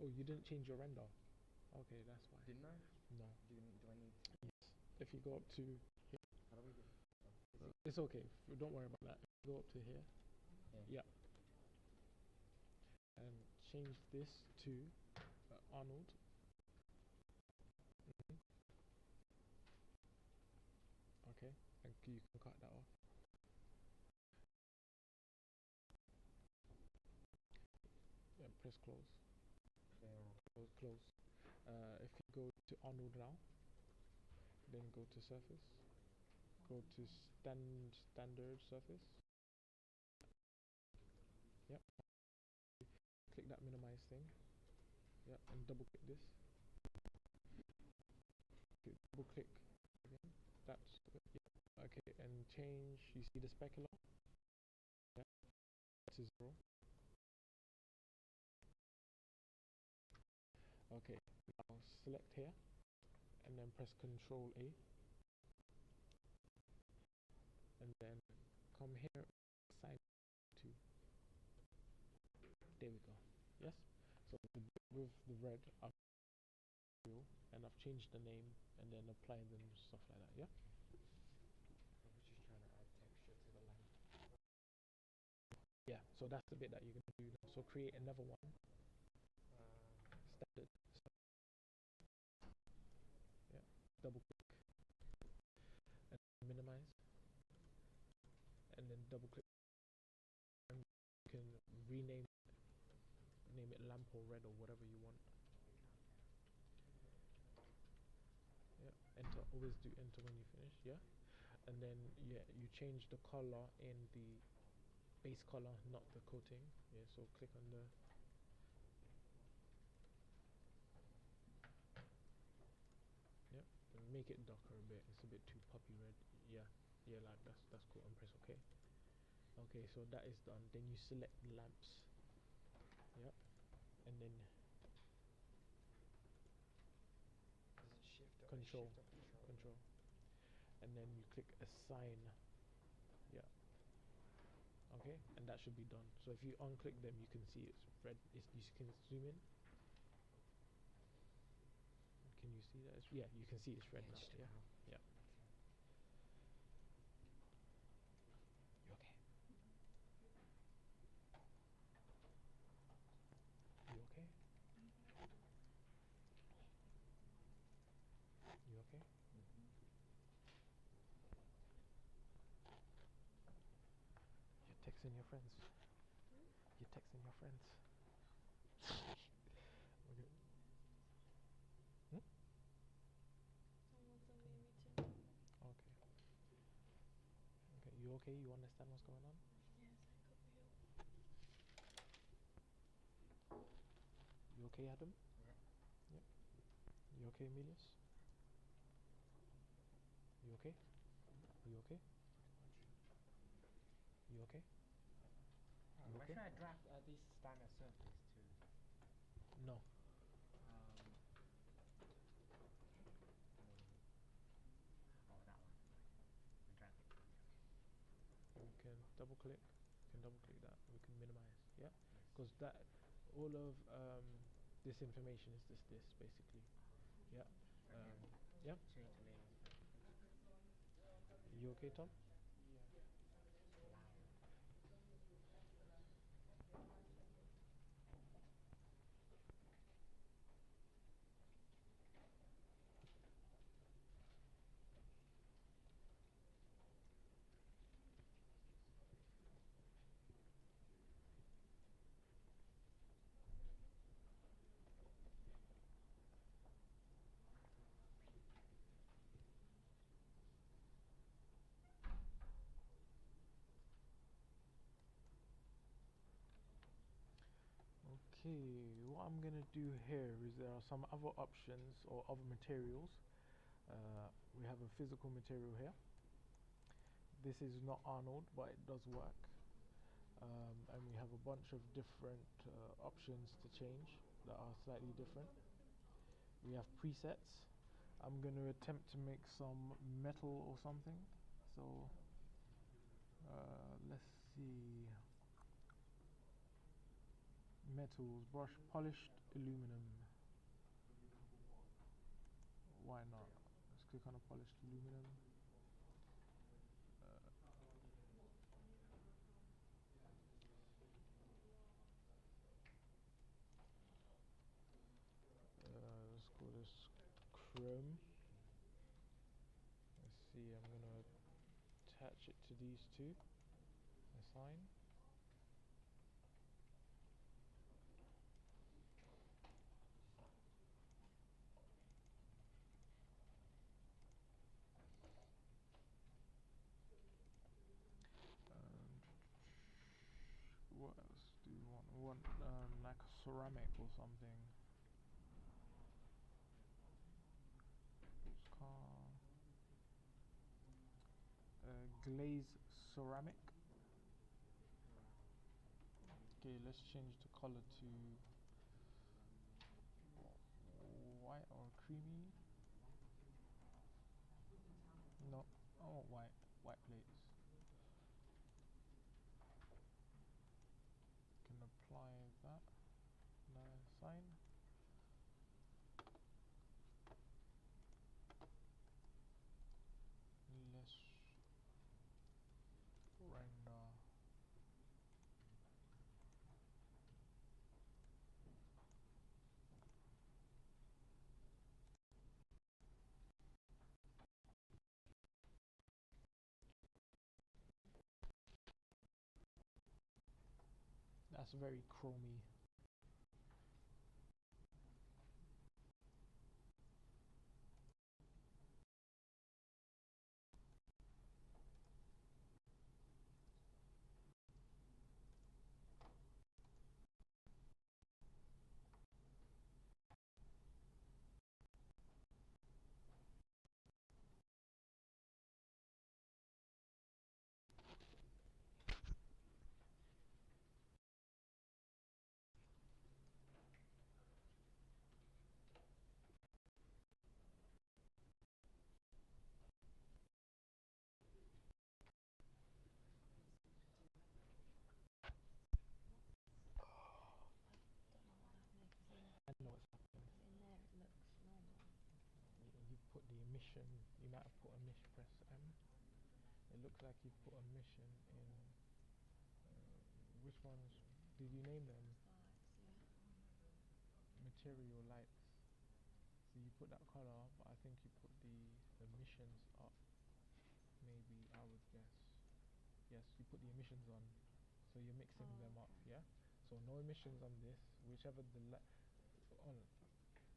oh, you didn't change your render. Okay, that's fine. Didn't I? No. Do I need to? Yes. If you go up to, How do we do? it's okay. Don't worry about that. Go up to here. Yeah. Yeah. And change this to Arnold. Mhm. Okay, and you can cut that off. Yeah, press close. Close. If you go to Arnold now, then go to surface. Go to standard surface. Yep. Click that minimize thing. Yep, and double click this. Okay, double click again. That's yeah. Okay, and change. You see the specular? Yeah. To 0. Okay. Now select here, and then press Control A, and then come here. Assign to. There we go. Yes. So with the red, and I've changed the name and then apply them stuff like that. Yeah. I was just trying to add texture to the lamp. Yeah. So that's the bit that you're gonna do now. So create another one. Standard. Yeah. Double click and minimize, and then double click. And you can rename name it lamp or red or whatever you want. Yeah. Enter. Always do enter when you finish. Yeah. And then yeah, you change the color in the base color, not the coating. Yeah. So click on the. Yeah. And make it darker a bit. It's a bit too poppy red. Yeah. Yeah. Like that's cool. And press OK. Okay. So that is done. Then you select the lamps. Yep. And then Is it shift or control. shift or control? Control. And then you click assign. Yeah. Okay. And that should be done. So if you unclick them, you can see it's red. You can zoom in. Can you see that? Yeah, you can see it's red now. Yeah. Yeah. You okay? You okay? You okay? You're texting your friends. You're texting your friends. Okay. Hmm? Someone's on me too. Okay. Okay. You okay? You understand what's going on? Yes, I could be up. You okay, Adam? Yeah. Yep. You okay, Emilius? You okay? You okay? You okay? You Where okay? should I drag this standard surface to? No. Oh, that one. We drag it. We can double click. We can double click that. We can minimize. Yeah. Yes. Because that all of this information is just this basically. Yeah. Um, yeah. Change the name of the You okay, Tom? flower. Okay, what I'm gonna do here is there are some other options or other materials. We have a physical material here. This is not Arnold, but it does work. And we have a bunch of different options to change that are slightly different. We have presets. I'm going to attempt to make some metal or something. So let's see. Metals, brush, polished aluminum. Why not? Let's click on a polished aluminum. Let's call this chrome. Let's see, I'm going to attach it to these two. Assign. What else do you want? We want like a ceramic or something. It's called glaze ceramic. Okay, let's change the color to white or creamy. No, I want white plates. Can apply that. Sign. Let's render. That's very chromy. I don't know I what happened, know what's happened. because in there it looks normal. You've put the emission. You might have put a mission. Press M. It looks like you've put a mission in. Which ones did you name them? Lights, yeah. Material lights. So you put that color, but I think you put the emissions up. Maybe I would guess. Yes, you put the emissions on. So you're mixing Oh, them up, okay. yeah. So no emissions on this, whichever the on.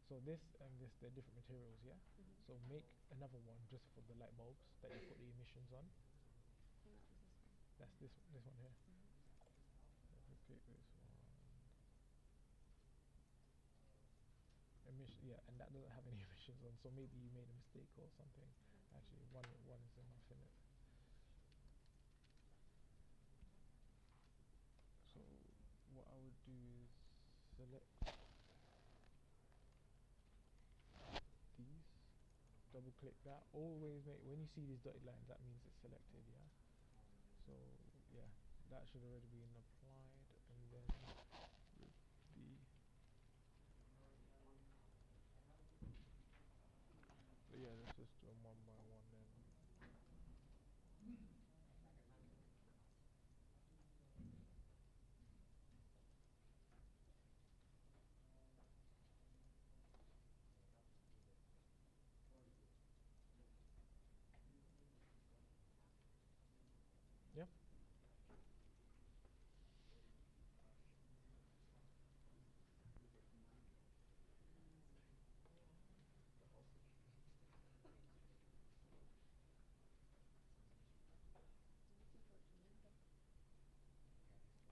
So this and this, they're different materials, yeah. Mhm. So make another one just for the light bulbs that you put the emissions on. I think that was this one. That's this one here. Mhm. Duplicate this one. Emission, yeah, and that doesn't have any emissions on. So maybe you made a mistake or something. Actually, one is enough in it. So what I would do is select these, double click that. Always make, when you see these dotted lines, that means it's selected, yeah. So yeah, that should already be applied, and then with the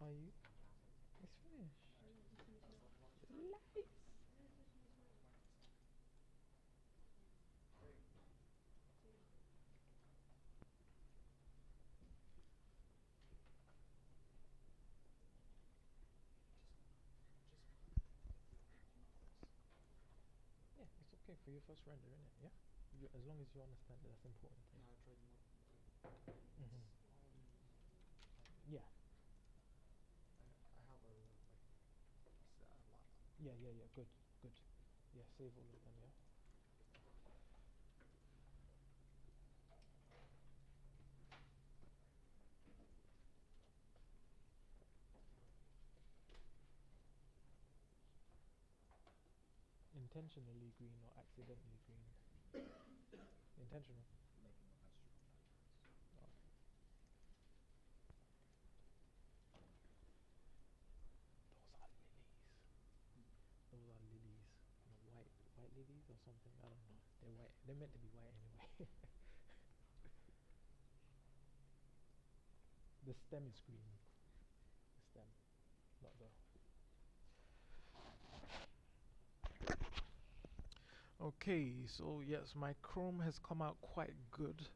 Are you? It's finished. Nice. Yeah, it's okay for your first render, innit? Yeah. As long as you understand that, that's important thing. Yeah, I tried not. Mhm. Yeah. I have a like a lot. Yeah. Yeah. Yeah. Good. Good. Yeah. Save all of them. Yeah. Intentionally green or accidentally green? Intentional. Making a mess from that. Oh. Those are lilies. Those are lilies. No, white lilies or something. I don't know. They're white. They're meant to be white anyway. The stem is green. The stem, not the. Okay, so yes, my Chrome has come out quite good.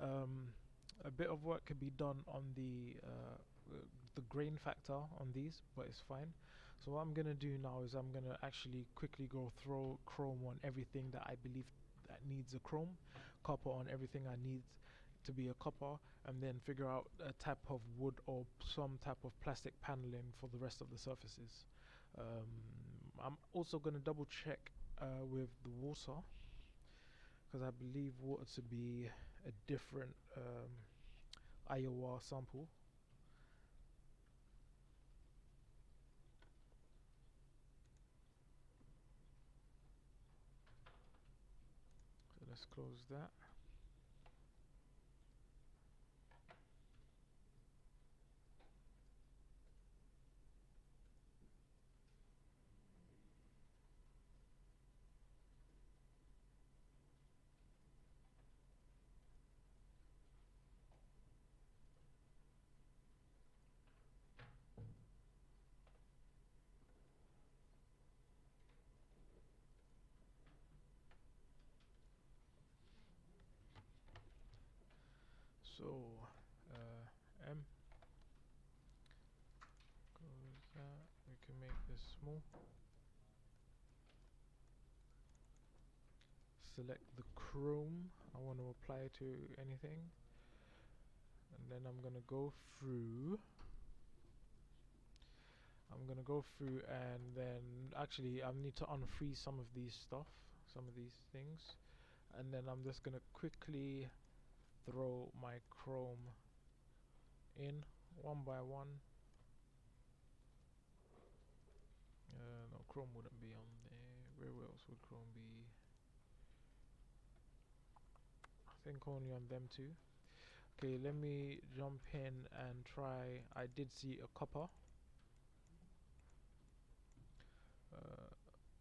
Um, a bit of work could be done on the grain factor on these, but it's fine. So what I'm gonna do now is I'm gonna actually quickly go throw Chrome on everything that I believe that needs a Chrome, copper on everything I need to be a copper, and then figure out a type of wood or some type of plastic paneling for the rest of the surfaces. I'm also gonna double check with the water, because I believe water to be a different Iowa sample. So let's close that. So M goes that. We can make this small. Select the chrome I want to apply to anything, and then I'm gonna go through. And then actually I need to unfreeze some of these things, and then I'm just gonna quickly throw my chrome in one by one. No, chrome wouldn't be on there. Where else would chrome be? I think only on them two. Okay, let me jump in and try. I did see a copper.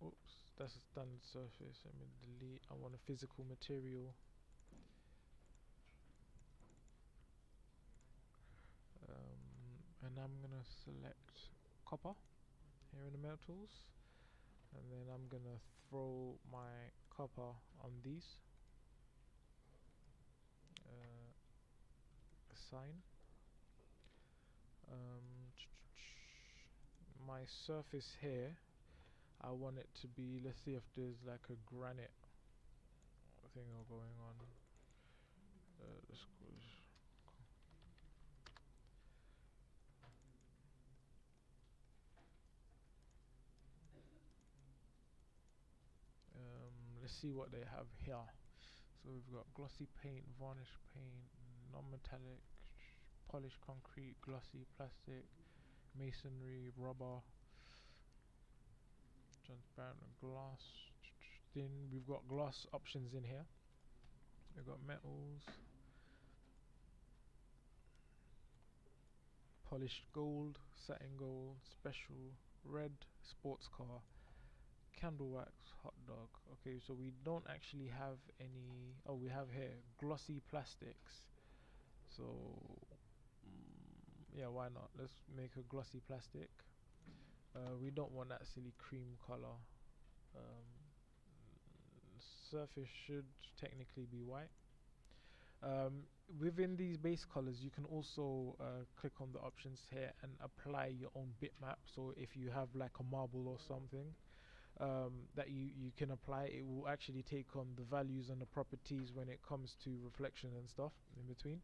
Oops, that's a standard surface. Let me delete. I want a physical material. And I'm gonna select copper here in the metals, and then I'm gonna throw my copper on these. Assign. My surface here, I want it to be, let's see if there's like a granite thing going on. Let's see what they have here. So we've got glossy paint, varnish paint, non-metallic, polished concrete, glossy plastic, masonry, rubber, transparent glass. Then we've got glass options in here. We've got metals, polished gold, satin gold, special, red, sports car, candle wax, hot dog. Okay, so we don't actually have any. Oh, we have here glossy plastics. So Yeah, why not? Let's make a glossy plastic. We don't want that silly cream color. Um, Surface should technically be white. Um, Within these base colors, you can also click on the options here and apply your own bitmap. So if you have like a marble or something that you can apply, it will actually take on the values and the properties when it comes to reflection and stuff in between.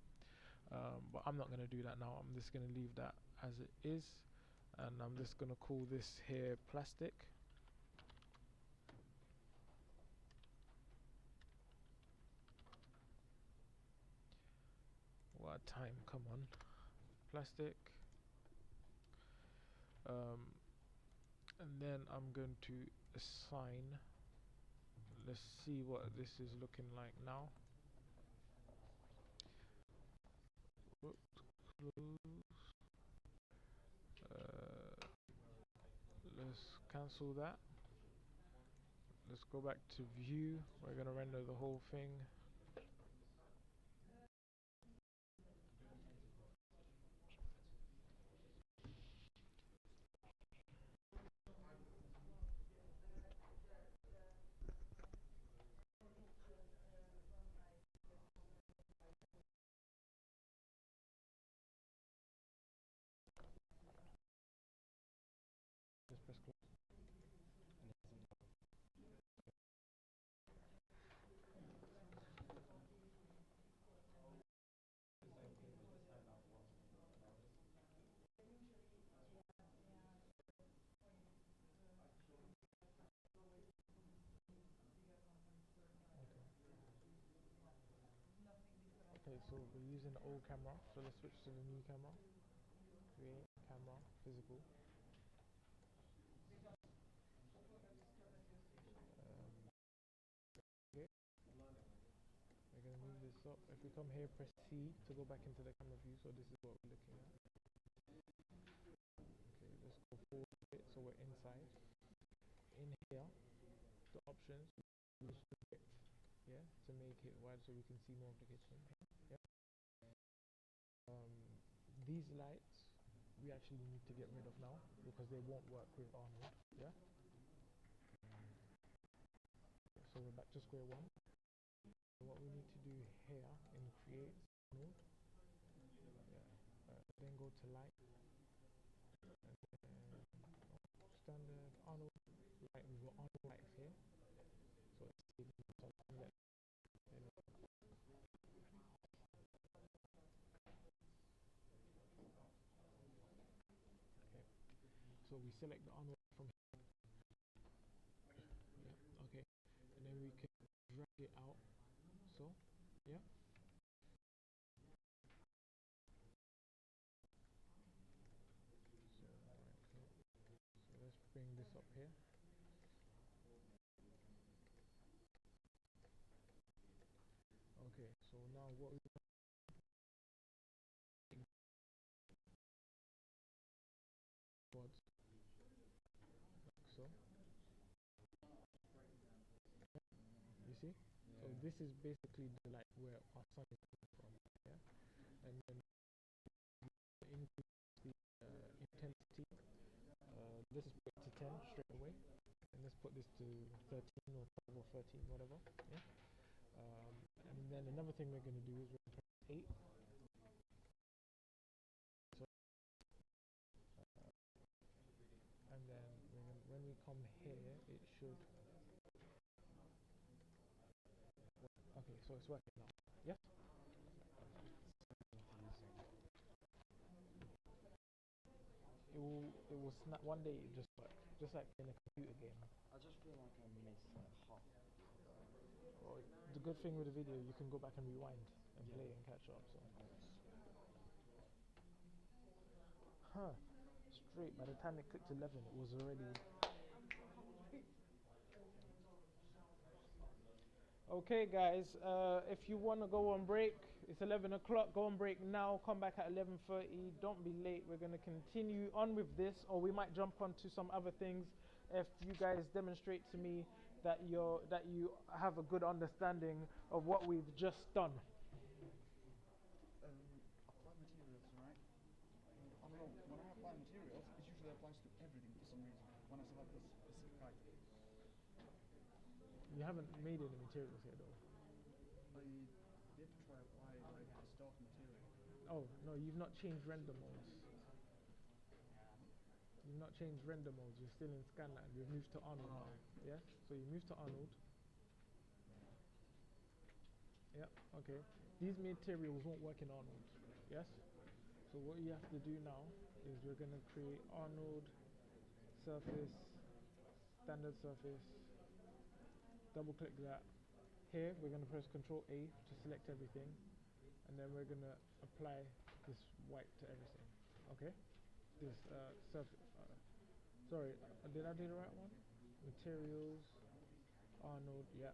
But I'm not going to do that now. I'm just going to leave that as it is, and I'm just going to call this here plastic. What time? Come on, plastic. And then I'm going to assign. Let's see what this is looking like now. Whoops, close. Let's cancel that. Let's go back to view. We're going to render the whole thing. Just press close. Okay, so we're using the old camera, so let's switch to the new camera. Create camera, physical. Okay, we're gonna move this up. If we come here, press C to go back into the camera view. So this is what we're looking at. Okay, let's go forward a bit so we're inside. In here, the options, use the width, yeah, to make it wide so we can see more of the kitchen. Yeah. These lights we actually need to get rid of now because they won't work with Arnold. Yeah. So we're back to square one. So what we need to do here in create Arnold, yeah, then go to light, standard Arnold light. We've got Arnold lights here. So let's see if we can let. Okay. So we select the Arnold from here. Yeah. Okay. And then we can drag it out. So yeah. So let's bring this up here. Okay, so now what we quads, like so. You see? So this is basically the light where our sun is coming from. Yeah. And then increase the intensity. Let's just put it to 10 straight away. And let's put this to 13 or 12 or 13, whatever. Yeah. And then another thing we're going to do is we're going to press 8. So, and then when we come here, it should. Okay, so it's working now. Yes? It will snap one day. It just works, just like in a computer game. I just feel like I missed like half. Well, the good thing with the video, you can go back and rewind and play and catch up. So, huh? Straight. By the time it clicked 11, it was already. Okay, guys. If you want to go on break, it's 11 o'clock. Go on break now. Come back at 11:30. Don't be late. We're gonna continue on with this, or we might jump onto some other things if you guys demonstrate to me that you have a good understanding of what we've just done. Apply materials, right? You haven't made any materials here though. I did try why I start material. Oh no, you've not changed render modes. You've not changed render modes. You're still in Scanline. You've moved to Arnold now. Yeah. So you move to Arnold. Yeah. Okay. These materials won't work in Arnold. Yes. So what you have to do now is we're gonna create Arnold surface, standard surface. Double click that. Here we're gonna press Control A to select everything, and then we're gonna apply this white to everything. Okay. This surface. Sorry, did I do the right one? Materials, Arnold, yeah.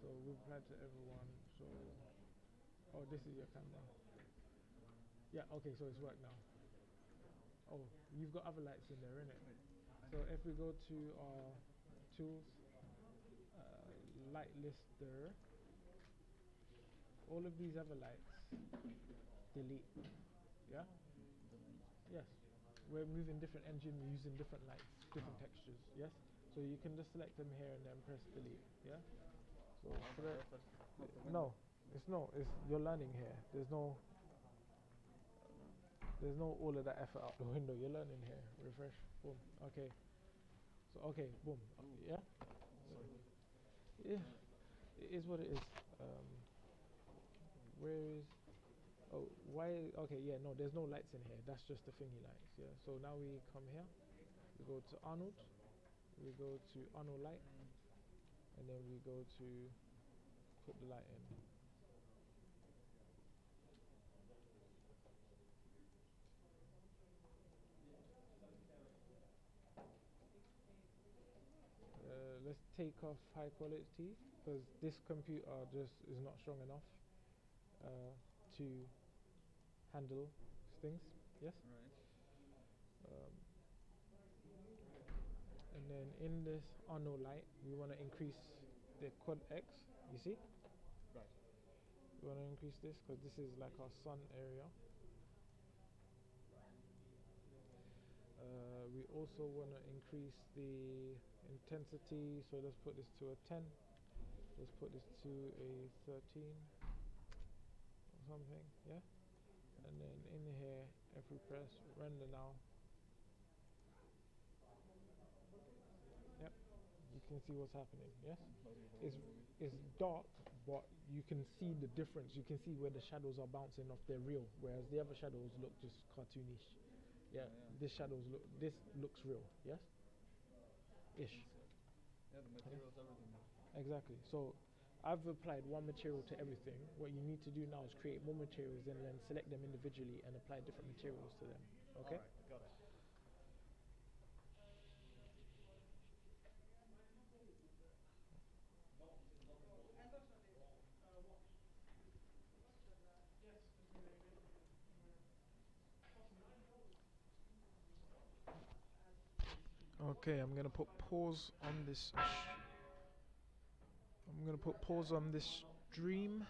So we've applied to everyone. So, oh, this is your camera. Yeah, okay, so it's worked now. Oh, you've got other lights in there, innit? So if we go to our tools, light lister, all of these other lights, delete. Yeah? Yes. We're moving different engine, we're using different lights, different textures. Yes? So you can just select them here and then press delete. Yeah? So no, it's no. It's you're learning here. There's no all of that effort out the window. You're learning here. Refresh. Boom. Okay. So okay. Boom. Yeah. Yeah. It is what it is. Where is? Oh, why? Okay. Yeah. No. There's no lights in here. That's just the thingy lights. Yeah. So now we come here. We go to Arnold. We go to Arnold light, and then we go to put the light in. Let's take off high quality because this computer just is not strong enough to handle things. Yes. Right. And then in this Arno light, we want to increase the quad X. You see? Right. We want to increase this because this is like our sun area. We also want to increase the intensity, so let's put this to a 10. Let's put this to a 13 or something, yeah? And then in here, if we press render now, yep, you can see what's happening, yes? It's dark, but you can see the difference. You can see where the shadows are bouncing off, they're real, whereas the other shadows look just cartoonish. Yeah, this looks real, yes? Ish. Yeah, the materials, everything. Exactly. So I've applied one material to everything. What you need to do now is create more materials and then select them individually and apply different materials to them. Okay? Alright, got it. Okay, I'm gonna put pause on this. I'm gonna put pause on this stream.